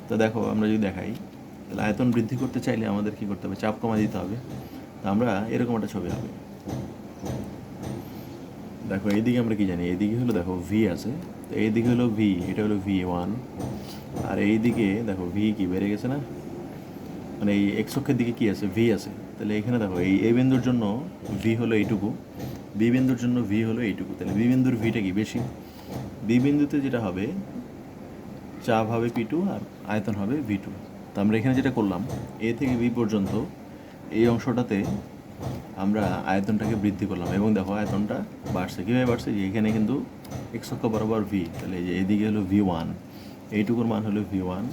তো দেখো, আমরা যদি দেখাই, তাহলে আয়তন বৃদ্ধি করতে চাইলে আমাদের কী করতে হবে? চাপ কমা দিতে হবে। তো আমরা এরকম একটা ছবি হবে। দেখো এইদিকে আমরা কি জানি, এইদিকে হলো দেখো ভি আছে, তো এইদিকে হলো ভি, এটা হলো V1। আর এইদিকে দেখো ভি কি বেড়ে গেছে না, মানে এই এক্স অক্ষের দিকে কি আছে? ভি আছে। তাহলে এখানে দেখো এই বিন্দুর জন্য ভি হলো এইটুকু, বি বিন্দুর জন্য ভি হলো এইটুকু। তাহলে বি বিন্দুর ভিটা কি বেশি? বি বিন্দুতে যেটা হবে, চাপ হবে P2 আর আয়তন হবে V2। তো আমরা এখানে যেটা করলাম, এ থেকে বি পর্যন্ত এই অংশটাতে আমরা আয়তনটাকে বৃদ্ধি করলাম, এবং দেখো আয়তনটা বাড়ছে। কীভাবে বাড়ছে? যে এখানে কিন্তু এক্স অক্ষ বরাবর ভি, তাহলে এই যে এইদিকে হলো V1, এইটুকুর মান হলো V1,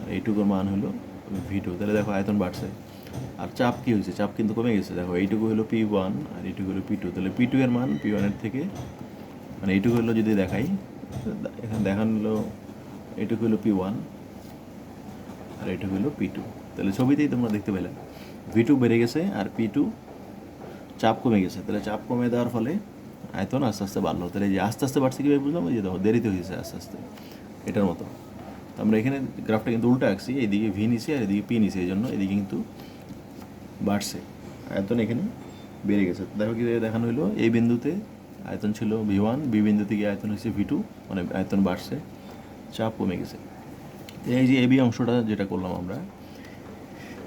আর এইটুকুর মান হলো V2। তাহলে দেখো আয়তন বাড়ছে। আর চাপ কী হয়েছে, চাপ কিন্তু কমে গেছে। দেখো এইটুকু হলো P1 আর এইটুকু হলো P2, তাহলে P2 এর মান P1 এর থেকে, মানে এইটুকু হলো যদি দেখাই, এখানে দেখানো হলো এইটুকু হলো P1 আর এইটুকু হলো P2, তাহলে ছবিতেই তোমরা দেখতে পেলে V2 বেড়ে গেছে আর P2 চাপ কমে গেছে। তাহলে চাপ কমে দেওয়ার ফলে আয়তন আস্তে আস্তে বাড়লো। তাহলে এই যে আস্তে আস্তে বাড়ছে কীভাবে বুঝলাম, ওই যে দেখো দেরিতে হয়েছে আস্তে আস্তে, এটার মতো। তো আমরা এখানে গ্রাফটা কিন্তু উল্টা আঁকছি, এইদিকে ভি নিছি আর এদিকে পি নিছি, এই জন্য এদিকে কিন্তু বাড়ছে আয়তন, এখানে বেড়ে গেছে। দেখো কী দেখানো হলো, এই বিন্দুতে আয়তন ছিল V1, বি বিন্দুতে গিয়ে আয়তন হয়েছে V2, মানে আয়তন বাড়ছে, চাপ কমে গেছে। এই যে এবি অংশটা যেটা করলাম আমরা,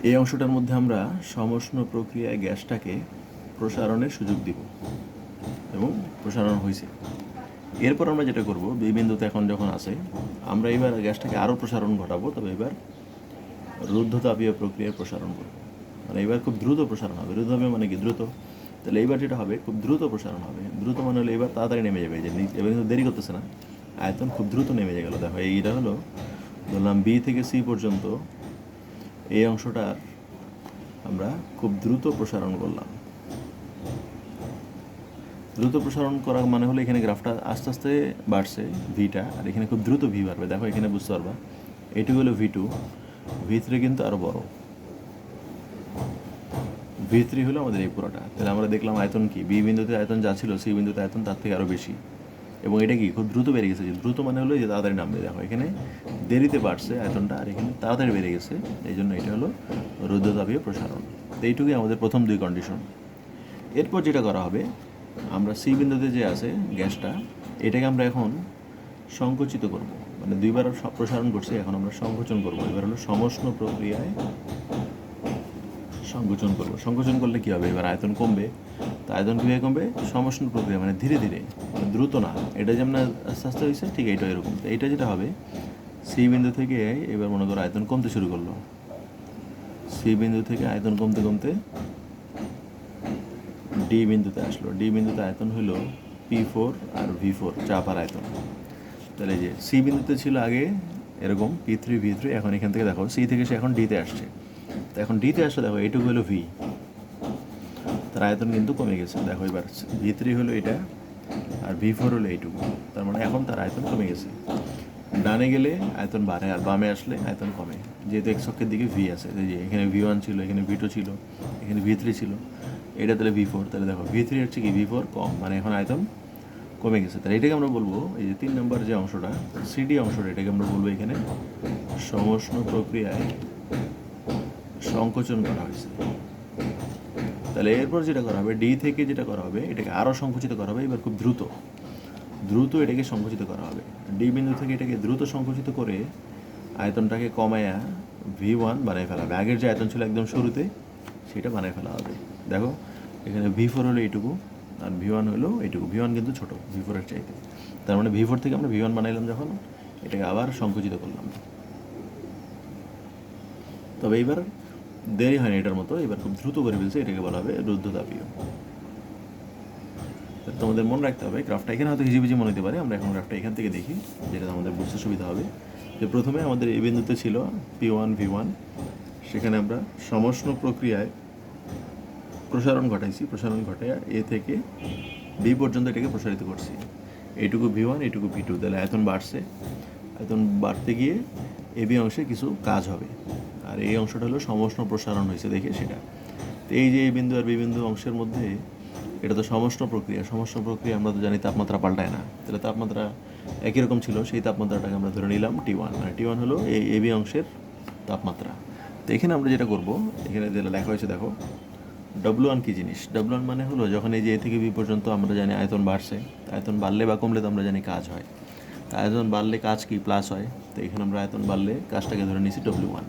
এই অংশটার মধ্যে আমরা সমষ্ণ প্রক্রিয়ায় গ্যাসটাকে প্রসারণের সুযোগ দিব এবং প্রসারণ হয়েছে। এরপর আমরা যেটা করব, বি বিন্দুতে এখন যখন আছে, আমরা এবার গ্যাসটাকে আরও প্রসারণ ঘটাবো, তবে এবার রুদ্ধতাপীয় প্রক্রিয়ায় প্রসারণ করব, মানে এবার খুব দ্রুত প্রসারণ হবে। রুদ্ধ হবে মানে কি, দ্রুত। তাহলে এইবার যেটা হবে, খুব দ্রুত প্রসারণ হবে। দ্রুত মানে হলে এবার তাড়াতাড়ি নেমে যাবে, যে এবার কিন্তু দেরি করতেছে না, আয়তন খুব দ্রুত নেমে গেল। দেখো এইটা হলো, ধরলাম বি থেকে সি পর্যন্ত এই অংশটার আমরা খুব দ্রুত প্রসারণ করলাম। দ্রুত প্রসারণ করা মানে হলো এখানে গ্রাফটা আস্তে আস্তে বাড়ছে ভিটা, আর এখানে খুব দ্রুত ভি বাড়বে। দেখো এখানে বুঝতে পারবা, এইটুকু হলো V2, V3 কিন্তু আরও বড়, V3 হলো আমাদের এই পুরোটা। তাহলে আমরা দেখলাম আয়তন কি, বি বিন্দুতে আয়তন যা ছিল সি বিন্দুতে আয়তন তার থেকে আরও বেশি, এবং এটা কি খুব দ্রুত বেড়ে গেছে। দ্রুত মানে হলো যে তাড়াতাড়ি নামবে। দেখো এখানে দেরিতে বাড়ছে আয়তনটা, আর এখানে তাড়াতাড়ি বেড়ে গেছে, এই জন্য এটা হলো রুদ্ধতাপীয় প্রসারণ। তো এইটুকুই আমাদের প্রথম দুই কন্ডিশন। এরপর যেটা করা হবে, আমরা সি বিন্দুতে যে আছে গ্যাসটা, এটাকে আমরা এখন সংকুচিত করব, মানে দুইবার প্রসারণ করছি, এখন আমরা সংকোচন করব। এবার হলো সমষ্ণ প্রক্রিয়ায় সংকোচন করব। সংকোচন করলে কী হবে, এবার আয়তন কমবে। তো আয়তন কীভাবে কমবে, সমষ্ণ প্রক্রিয়া, মানে ধীরে ধীরে, দ্রুত না। এটা যেমন আস্তে আস্তে হয়েছে, ঠিক এইটা এরকম। তো এইটা যেটা হবে, সি বিন্দু থেকে এবার মনে করো আয়তন কমতে শুরু করলো। সি বিন্দু থেকে আয়তন কমতে কমতে ডি বিন্দুতে আসলো। ডি বিন্দুতে আয়তন হলো P4 আর V4, চাপ আর আয়তন। তাহলে যে সি বিন্দুতে ছিল আগে এরকম P3 V3, এখন এখান থেকে দেখো সি থেকে সে এখন ডিতে আসছে। তো এখন ডিতে আসলে দেখো এইটুকু হলো ভি, তার আয়তন কিন্তু কমে গেছে। দেখো এবার V3 হলো এটা আর V4 হলো এইটুকু, তার মানে এখন তার আয়তন কমে গেছে। ডানে গেলে আয়তন বাড়ে আর বামে আসলে আয়তন কমে, যেহেতু এক্স অক্ষের দিকে ভি আছে। যে এখানে V1 ছিল, এখানে V2 ছিল, এখানে V3 ছিল, এটা তাহলে V4। তাহলে দেখো V3 হচ্ছে কি, V4 কম, মানে এখন আয়তন কমে গেছে। তাহলে এটাকে আমরা বলবো, এই যে 3 নম্বর যে অংশটা, সিডি অংশটা, এটাকে আমরা বলবো এখানে সমষ্ণ প্রক্রিয়ায় সংকোচন করা হয়েছে। তাহলে এরপর যেটা করা হবে, ডি থেকে যেটা করা হবে, এটাকে আরও সংকুচিত করা হবে। এবার খুব দ্রুত দ্রুত এটাকে সংকুচিত করা হবে। ডি বিন্দু থেকে এটাকে দ্রুত সংকুচিত করে আয়তনটাকে কমায়া V1 বানিয়ে ফেলা হবে। আগের যে আয়তন ছিল একদম শুরুতে, সেটা বানিয়ে ফেলা হবে। দেখো এখানে V4 হলো এইটুকু আর V1 হলো এইটুকু। V1 কিন্তু ছোটো V4 এর চাইতে, তার মানে V4 থেকে আমরা V1 বানাইলাম যখন, এটাকে আবার সংকুচিত করলাম। তবে এইবার দেরি হয়নি এটার মতো, এবার খুব দ্রুত করে ফেলছে, এটাকে বলা হবে রুদ্ধতাপীয়। তোমাদের মনে রাখতে হবে, গ্রাফটা এখানে হয়তো হিজিবিজি মনে হতে পারে, আমরা এখন গ্রাফটা এখান থেকে দেখি, যেটা আমাদের বুঝতে সুবিধা হবে। যে প্রথমে আমাদের এই বিন্দুতে ছিল P1 V1, সেখানে আমরা সমষ্ণ প্রক্রিয়ায় প্রসারণ ঘটাইছি। প্রসারণ ঘটায় এ থেকে বি পর্যন্ত এটাকে প্রসারিত করছি। এইটুকু V1, এইটুকু V2, তাহলে আয়তন বাড়ছে। আয়তন বাড়তে গিয়ে এবি অংশে কিছু কাজ হবে, আর এই অংশটা হলো সমষ্ণ প্রসারণ হয়েছে দেখে সেটা। তো এই যে এই বিন্দু আর বি বিন্দু অংশের মধ্যে, এটা তো সমষ্ণ প্রক্রিয়া। সমষ্ণ প্রক্রিয়া আমরা তো জানি তাপমাত্রা পাল্টায় না, তাহলে তাপমাত্রা একই রকম ছিল। সেই তাপমাত্রাটাকে আমরা ধরে নিলাম T1, আর T1 হলো এই এবি অংশের তাপমাত্রা। তো এখানে আমরা যেটা করব, এখানে যেটা লেখা হয়েছে দেখো, W1 কী জিনিস। W1 মানে হলো যখন এই যে এ থেকে বি পর্যন্ত আমরা জানি আয়তন বাড়ছে, আয়তন বাড়লে বা কমলে তো আমরা জানি কাজ হয়। তা আয়তন বাড়লে কাজ কি, প্লাস হয়। তো এখানে আমরা আয়তন বাড়লে কাজটাকে ধরে নিয়েছি W1।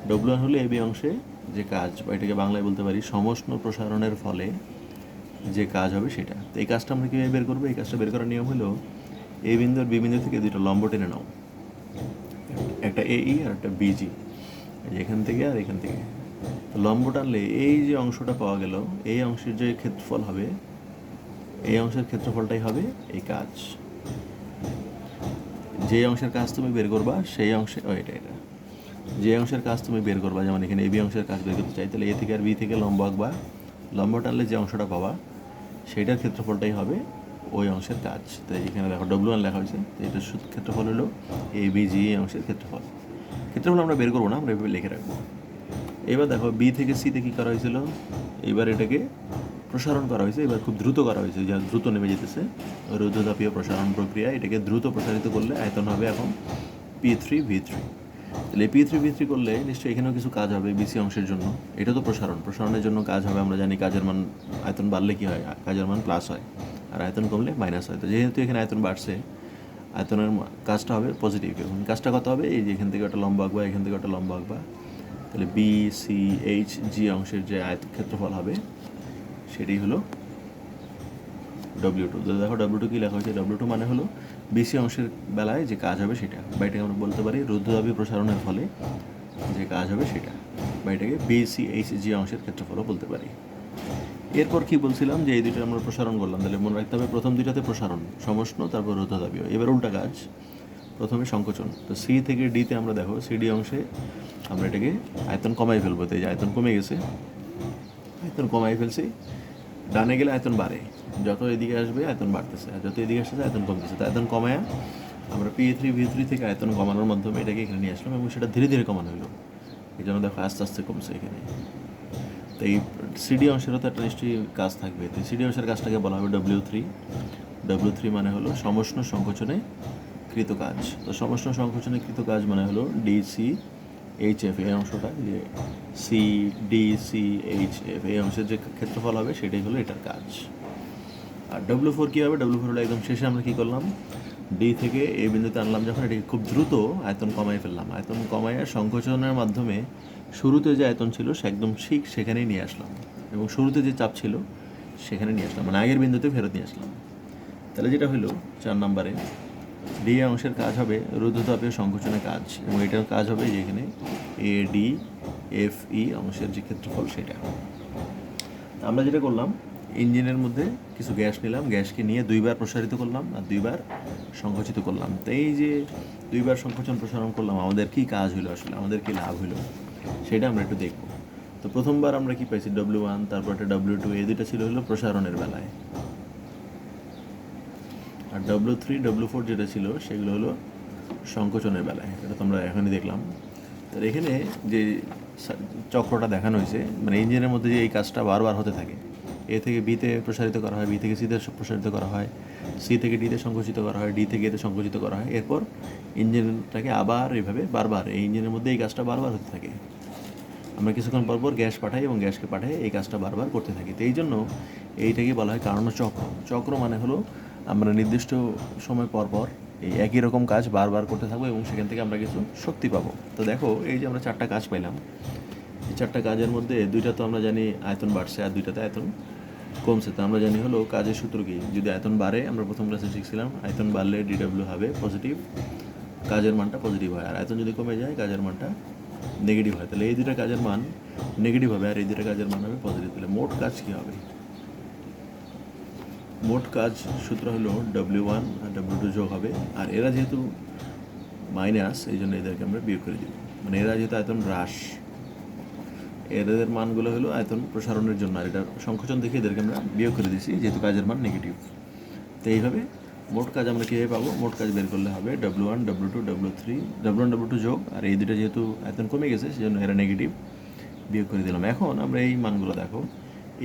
W1 হলো এবি অংশে যে কাজ, বা এটাকে বাংলায় বলতে পারি সমষ্ণ প্রসারণের ফলে যে কাজ হবে সেটা। তো এই কাজটা আমরা কীভাবে বের করবো, এই কাজটা বের করার নিয়ম হলো, এ বিন্দু আর বি বিন্দু থেকে দুটো লম্ব টেনে নাও, একটা AE আর একটা BG, এখান থেকে আর এখান থেকে। তো লম্ব টানলে এই যে অংশটা পাওয়া গেল, এই অংশের যে ক্ষেত্রফল হবে, এই অংশের ক্ষেত্রফলটাই হবে এই কাজ। যে অংশের কাজ তুমি বের করবা সেই অংশে, এটা যে অংশের কাজ তুমি বের করবা, যেমন এখানে এবি অংশের কাজ বের করতে চাই, তাহলে এ থেকে আর বি থেকে লম্ব আঁকবা, লম্ব টানলে যে অংশটা পাবা সেইটার ক্ষেত্রফলটাই হবে ওই অংশের কাজ। তাই এখানে দেখো W1 লেখা হয়েছে, তো এটার ক্ষেত্রফল হলো এ বি জি অংশের ক্ষেত্রফল। ক্ষেত্রফল আমরা বের করবো না, আমরা এভাবে লিখে রাখবো। এবার দেখো বি থেকে সিতে কী করা হয়েছিল, এবার এটাকে প্রসারণ করা হয়েছে, এবার খুব দ্রুত করা হয়েছে, যা দ্রুত নেমে যেতেছে রুদ্ধতাপীয় প্রসারণ প্রক্রিয়া। এটাকে দ্রুত প্রসারিত করলে আয়তন হবে এখন P3V3। তাহলে P3V3 করলে নিশ্চয়ই এখানেও কিছু কাজ হবে বিসি অংশের জন্য। এটা তো প্রসারণের জন্য কাজ হবে। আমরা জানি কাজের মান, আয়তন বাড়লে কী হয়, কাজের মান প্লাস হয়, আর আয়তন কমলে মাইনাস হয়। তো যেহেতু এখানে আয়তন বাড়ছে, আয়তনের কাজটা হবে পজিটিভ। এবং কাজটা কত হবে, এই যে এখান থেকে একটা লম্ব আঁকবা, এখান থেকে একটা লম্ব আঁকবা, তাহলে BCHG অংশের যে ক্ষেত্রফল হবে সেটাই হলো W2। তো দেখো W2 কী লেখা হয়েছে, W2 মানে হলো বিসি অংশের বেলায় যে কাজ হবে সেটা, বা এটাকে আমরা বলতে পারি রুদ্ধতাপীয় প্রসারণের ফলে যে কাজ হবে সেটা, বা এটাকে BCHG অংশের ক্ষেত্রফলও বলতে পারি। এরপর কি বলছিলাম যে এই দুইটা আমরা প্রসারণ করলাম, তাহলে মনে রাখতে হবে প্রথম দুইটাতে প্রসারণ সমষ্ণ, তারপর রুদ্ধতাপীয়। এবার উল্টা কাজ, প্রথমে সংকোচন। তো সি থেকে ডিতে আমরা দেখো সিডি অংশে আমরা এটাকে আয়তন কমাই ফেলবো। তো এই যে আয়তন কমে গেছে, আয়তন কমাই ফেলছি, ডানে গেলে আয়তন বাড়ে, যত এদিকে আসবে আয়তন বাড়তেছে, আর যত এদিকে আসছে আয়তন কমতেছে। তো আয়তন কমায় আমরা P3V3 থেকে আয়তন কমানোর মাধ্যমে এটাকে এখানে নিয়ে আসলাম, এবং সেটা ধীরে ধীরে কমানো হলো। এই জন্য দেখো আস্তে আস্তে কমছে এখানে। তো এই সিডি অংশেরও তো একটা নিশ্চয়ই কাজ থাকবে। তো সিডি অংশের কাজটাকে বলা হবে W3। W3 মানে হলো সমষ্ণ সংকোচনে কৃত কাজ। তো সমষ্ণ সংকোচনে কৃত কাজ মানে হলো DCHF, এই অংশটা যে CDCHF, এই অংশের যে ক্ষেত্রফল হবে সেটাই হলো এটার কাজ। আর W4 কী হবে, W4 হলো একদম শেষে আমরা কী করলাম, ডি থেকে এই বিন্দুতে আনলাম যখন, এটাকে খুব দ্রুত আয়তন কমাই ফেললাম। আয়তন কমায় সংকোচনের মাধ্যমে শুরুতে যে আয়তন ছিল সে একদম ঠিক সেখানেই নিয়ে আসলাম, এবং শুরুতে যে চাপ ছিল সেখানে নিয়ে আসলাম, মানে আগের বিন্দুতে ফেরত নিয়ে আসলাম। তাহলে যেটা হলো 4 নম্বরে ডি অংশের কাজ হবে রুদ্ধতাপীয় সংকোচনের কাজ, এবং এটার কাজ হবে যেখানে ADFE অংশের যে ক্ষেত্রফল সেটা। আমরা যেটা করলাম, ইঞ্জিনের মধ্যে কিছু গ্যাস নিলাম, গ্যাসকে নিয়ে দুইবার প্রসারিত করলাম আর দুইবার সংকোচিত করলাম। তো এই যে দুইবার সংকোচন প্রসারণ করলাম, আমাদের কী কাজ হলো, আসলে আমাদের কী লাভ হলো সেটা আমরা একটু দেখব। তো প্রথমবার আমরা কি পাইছি, W1, তারপর একটা W2, এই দুইটা ছিল হলো প্রসারণের বেলায়, আর W3, W4 যেটা ছিল সেগুলো হলো সংকোচনের বেলায়। এটা তোমরা এখনই দেখলাম। তো এখানে যে চক্রটা দেখানো হয়েছে, মানে ইঞ্জিনের মধ্যে যে এই কাজটা বারবার হতে থাকে, এ থেকে বিতে প্রসারিত করা হয়, বি থেকে সিতে প্রসারিত করা হয়, সি থেকে ডিতে সংকুচিত করা হয়, ডি থেকে এতে সংকুচিত করা হয়, এরপর ইঞ্জিনটাকে আবার এইভাবে বারবার এই ইঞ্জিনের মধ্যে এই কাজটা বারবার হতে থাকে। আমরা কিছুক্ষণ পর পর গ্যাস পাঠাই এবং গ্যাসকে পাঠাই এই কাজটা বারবার করতে থাকি। তো এই জন্য এইটাকে বলা হয় কার্নোট চক্র। চক্র মানে হলো আমরা নির্দিষ্ট সময় পর পর এই একই রকম কাজ বারবার করতে থাকবো এবং সেখান থেকে আমরা কিছু শক্তি পাবো। তো দেখো এই যে আমরা 4টা কাজ পাইলাম, এই 4টা কাজের মধ্যে 2টা তো আমরা জানি আয়তন বাড়ছে, আর 2টাতে আয়তন কমছে। তো আমরা জানি হলো কাজের সূত্র কি, যদি আয়তন বাড়ে, আমরা প্রথম ক্লাসে শিখছিলাম আয়তন বাড়লে DW হবে পজিটিভ, কাজের মানটা পজিটিভ হয়, আর আয়তন যদি কমে যায় কাজের মানটা নেগেটিভ হয়। তাহলে এই 2টা কাজের মান নেগেটিভ হবে আর এই 2টা কাজের মান হবে পজিটিভ। তাহলে মোট কাজ কী হবে, মোট কাজ সূত্র হলো W1 আর W2 যোগ হবে, আর এরা যেহেতু মাইনাস এই জন্য এদেরকে আমরা বিয়োগ করে দিব, মানে এরা যেহেতু আয়তন হ্রাস, এদের মানগুলো হলো আয়তন প্রসারণের জন্য, আর এটা সংকোচন দেখে এদেরকে আমরা বিয়োগ করে দিয়েছি যেহেতু কাজের মান নেগেটিভ। তো এইভাবে মোট কাজ আমরা কীভাবে পাবো, মোট কাজ বের করলে হবে W1, W2, W2 যোগ, আর এই দুটো যেহেতু আয়তন কমে গেছে সেজন্য এরা নেগেটিভ, বিয়োগ করে দিলাম। এখন আমরা এই মানগুলো দেখো,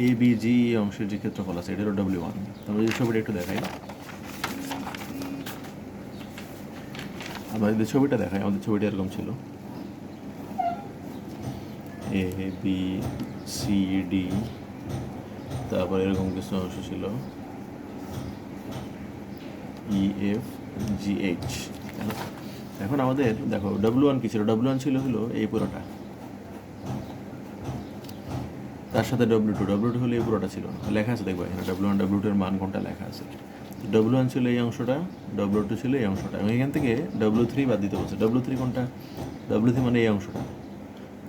ABG অংশের যে ক্ষেত্রফল আছে এটা হলো W1। আমরা যদি ছবিটা একটু দেখাই, আমরা যদি ছবিটা দেখাই, আমাদের ছবিটা এরকম ছিল, ABCD, তারপর এরকম কিছু অংশ ছিল EFGH। এখন আমাদের দেখো W1 কী ছিল, W1 ছিল হলো এই পুরোটা, তার সাথে W2 হলো এই পুরোটা ছিল, লেখা আছে দেখবো এখানে W1 W2 এর মান কোনটা লেখা আছে। W1 ছিল এই অংশটা, W2 ছিল এই অংশটা, এবং এখান থেকে W3 বাদ দিতে বলছে। W3 কোনটা, W3 মানে এই অংশটা,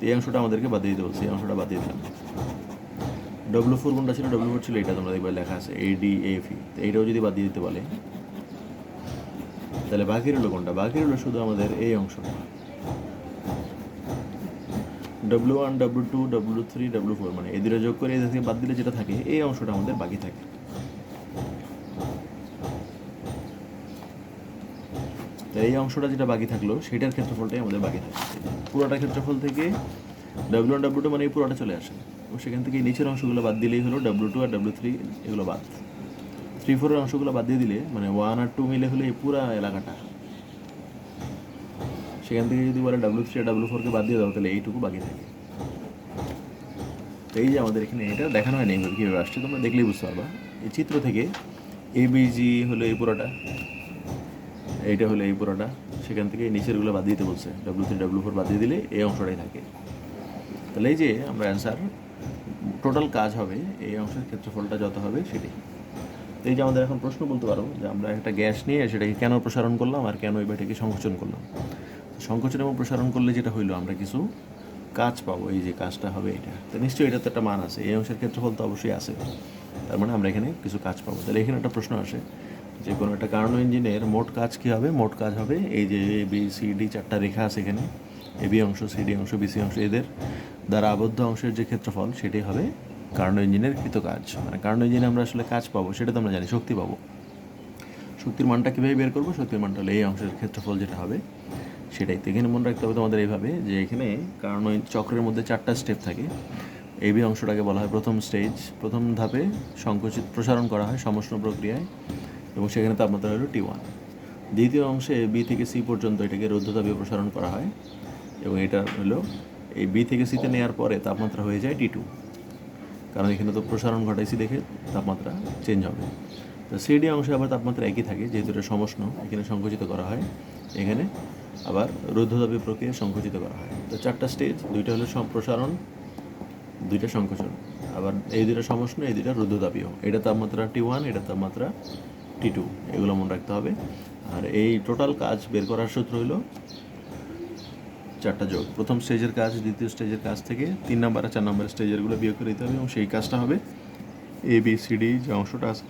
এই অংশটা আমাদেরকে বাদ দিতে বলছে, এই অংশটা বাদ দিয়ে দিলাম। W4 কোনটা ছিল, W4 ছিল এটা, তোমরা দেখবে লেখা আছে ADFE। তো এইটাও যদি বাদ দিয়ে দিতে বলে তাহলে বাকি রইল কোনটা, বাকি রইল শুধু আমাদের এই অংশটা, W1, W2, W3, W4 মানে এই দুটো যোগ করে এদের থেকে বাদ দিলে যেটা থাকে এই অংশটা আমাদের বাকি থাকে। এই অংশটা যেটা বাকি থাকলো সেটার ক্ষেত্রফলটাই আমাদের বাকি থাকে। পুরোটা ক্ষেত্রফল থেকে W1, W2 মানে এই পুরোটা চলে আসে, এবং সেখান থেকে নিচের অংশগুলো বাদ দিলেই হলো W2 আর W3 এগুলো বাদ। 3, 4 এর অংশগুলো বাদ দিয়ে দিলে মানে 1 আর 2 মিলে হলে এই পুরা এলাকাটা, সেখান থেকে যদি বলে W3 আর W4কে বাদ দিয়ে দাও তাহলে এইটুকু বাকি থাকে। তো এই যে আমাদের এখানে এটা দেখানো হয় না এইভাবে কীভাবে আসছে, তোমরা দেখলেই বুঝতে পারবা। এই চিত্র থেকে ABG হলো এই পুরোটা, এইটা হলো এই পুরোটা, সেখান থেকে নিচেরগুলো বাদ দিতে বলছে, W3, W4 বাদ দিয়ে দিলে এই অংশটাই থাকে। তাহলে এই যে আমরা অ্যান্সার টোটাল কাজ হবে এই অংশের ক্ষেত্রফলটা যত হবে সেটাই। তো এই যে আমাদের এখন প্রশ্ন বলতে পারো যে আমরা একটা গ্যাস নিয়ে সেটাকে কেন প্রসারণ করলাম আর কেন এটাকে সংকোচন করলাম। সংকোচন এবং প্রসারণ করলে যেটা হইলো আমরা কিছু কাজ পাবো, এই যে কাজটা হবে এটা, তো নিশ্চয়ই এটা তো একটা মান আছে, এই অংশের ক্ষেত্রফল তো অবশ্যই আছে, তার মানে আমরা এখানে কিছু কাজ পাবো। তাহলে এখানে একটা প্রশ্ন আসে যে কোনো একটা কার্নো ইঞ্জিনের মোট কাজ কী হবে। মোট কাজ হবে এই যে ABCD 4টা রেখা আছে এখানে, AB অংশ, CD অংশ, BC অংশ, এদের দ্বারা আবদ্ধ অংশের যে ক্ষেত্রফল সেটাই হবে কার্নো ইঞ্জিনের কৃত কাজ। মানে কার্নো ইঞ্জিনে আমরা আসলে কাজ পাবো সেটা তো আমরা জানি, শক্তি পাবো। শক্তির মানটা কীভাবে বের করবো? শক্তির মানটা হলো এই অংশের ক্ষেত্রফল যেটা হবে সেটাই। তো এখানে মনে রাখতে হবে তোমাদের এইভাবে যে এখানে কার্নো চক্রের মধ্যে 4টা স্টেপ থাকে। AB অংশটাকে বলা হয় প্রথম স্টেজ, প্রথম ধাপে সংকুচিত প্রসারণ করা হয় সমষ্ণ প্রক্রিয়ায়, এবং সেখানে তাপমাত্রা হলো T1। দ্বিতীয় অংশে B থেকে C পর্যন্ত এটাকে রৌদ্রতাপীয় প্রসারণ করা হয়, এবং এটা হলো এই B থেকে C তে নেওয়ার পরে তাপমাত্রা হয়ে যায় T2, কারণ এখানে তো প্রসারণ ঘটাইছি দেখে তাপমাত্রা চেঞ্জ হবে। তো CD অংশে আবার তাপমাত্রা একই থাকে, যেহেতু এটা সমষ্ণ, এখানে সংকুচিত করা হয়, এখানে আবার রৌদ্রতাপীয় প্রক্রিয়া সংকুচিত করা হয়। তো 4টা স্টেজ, 2টা হলো প্রসারণ, 2টা সংকোচন, আবার এই 2টা সমষ্ণ, এই 2টা রৌদ্রতাপীয়। এটা তাপমাত্রা T1, এটা তাপমাত্রা T2, এগুলো মনে রাখতে হবে। আর এই টোটাল কাজ বের করার সূত্র হলো 4টা যোগ, প্রথম স্টেজের কাজ দ্বিতীয় স্টেজের কাজ থেকে 3 নাম্বার আর 4 নাম্বার স্টেজেরগুলো বিয়োগ করে দিতে হবে, এবং সেই কাজটা হবে ABCD যে অংশটা আছে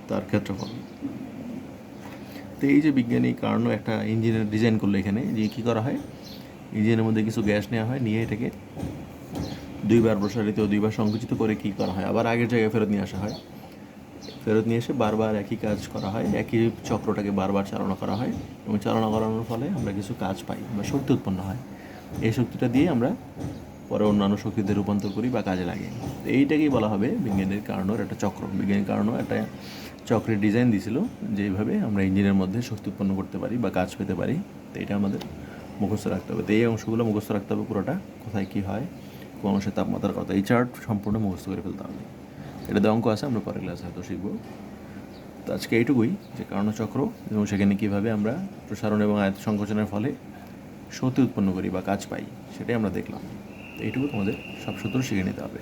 তার ক্ষেত্রফল। তো এই যে বিজ্ঞানী কার্নো একটা ইঞ্জিনের ডিজাইন করলো, এখানে যে কী করা হয়, ইঞ্জিনের মধ্যে কিছু গ্যাস নেওয়া হয়, নিয়ে এটাকে 2বার প্রসারিত, 2বার সংকুচিত করে কী করা হয়, আবার আগের জায়গায় ফেরত নিয়ে আসা হয়, ফেরত নিয়ে এসে বারবার একই কাজ করা হয়, একই চক্রটাকে বারবার চালনা করা হয়, এবং চালনা করানোর ফলে আমরা কিছু কাজ পাই বা শক্তি উৎপন্ন হয়। এই শক্তিটা দিয়ে আমরা পরে অন্যান্য শক্তিতে রূপান্তর করি বা কাজে লাগে। তো এইটাকেই বলা হবে বিজ্ঞানের কার্নোর একটা চক্র। বিজ্ঞানী কার্নো একটা চক্রের ডিজাইন দিয়েছিল যেভাবে আমরা ইঞ্জিনের মধ্যে শক্তি উৎপন্ন করতে পারি বা কাজ পেতে পারি। তো এটা আমাদের মুখস্থ রাখতে হবে। তো এই অংশগুলো মুখস্থ রাখতে হবে পুরোটা, কোথায় কী হয়, কোন অংশের তাপমাত্রার কথা, এই চার্ট সম্পূর্ণ মুখস্থ করে ফেলতে হবে। এটাতে অঙ্ক আছে, আমরা পরের ক্লাসে হয়তো শিখবো। তো আজকে এইটুকুই, যে কার্নো চক্র এবং সেখানে কীভাবে আমরা প্রসারণ এবং আয়ত সংকোচনের ফলে শক্তি উৎপন্ন করি বা কাজ পাই সেটাই আমরা দেখলাম। তো এইটুকু তোমাদের সব সূত্র শিখে নিতে হবে।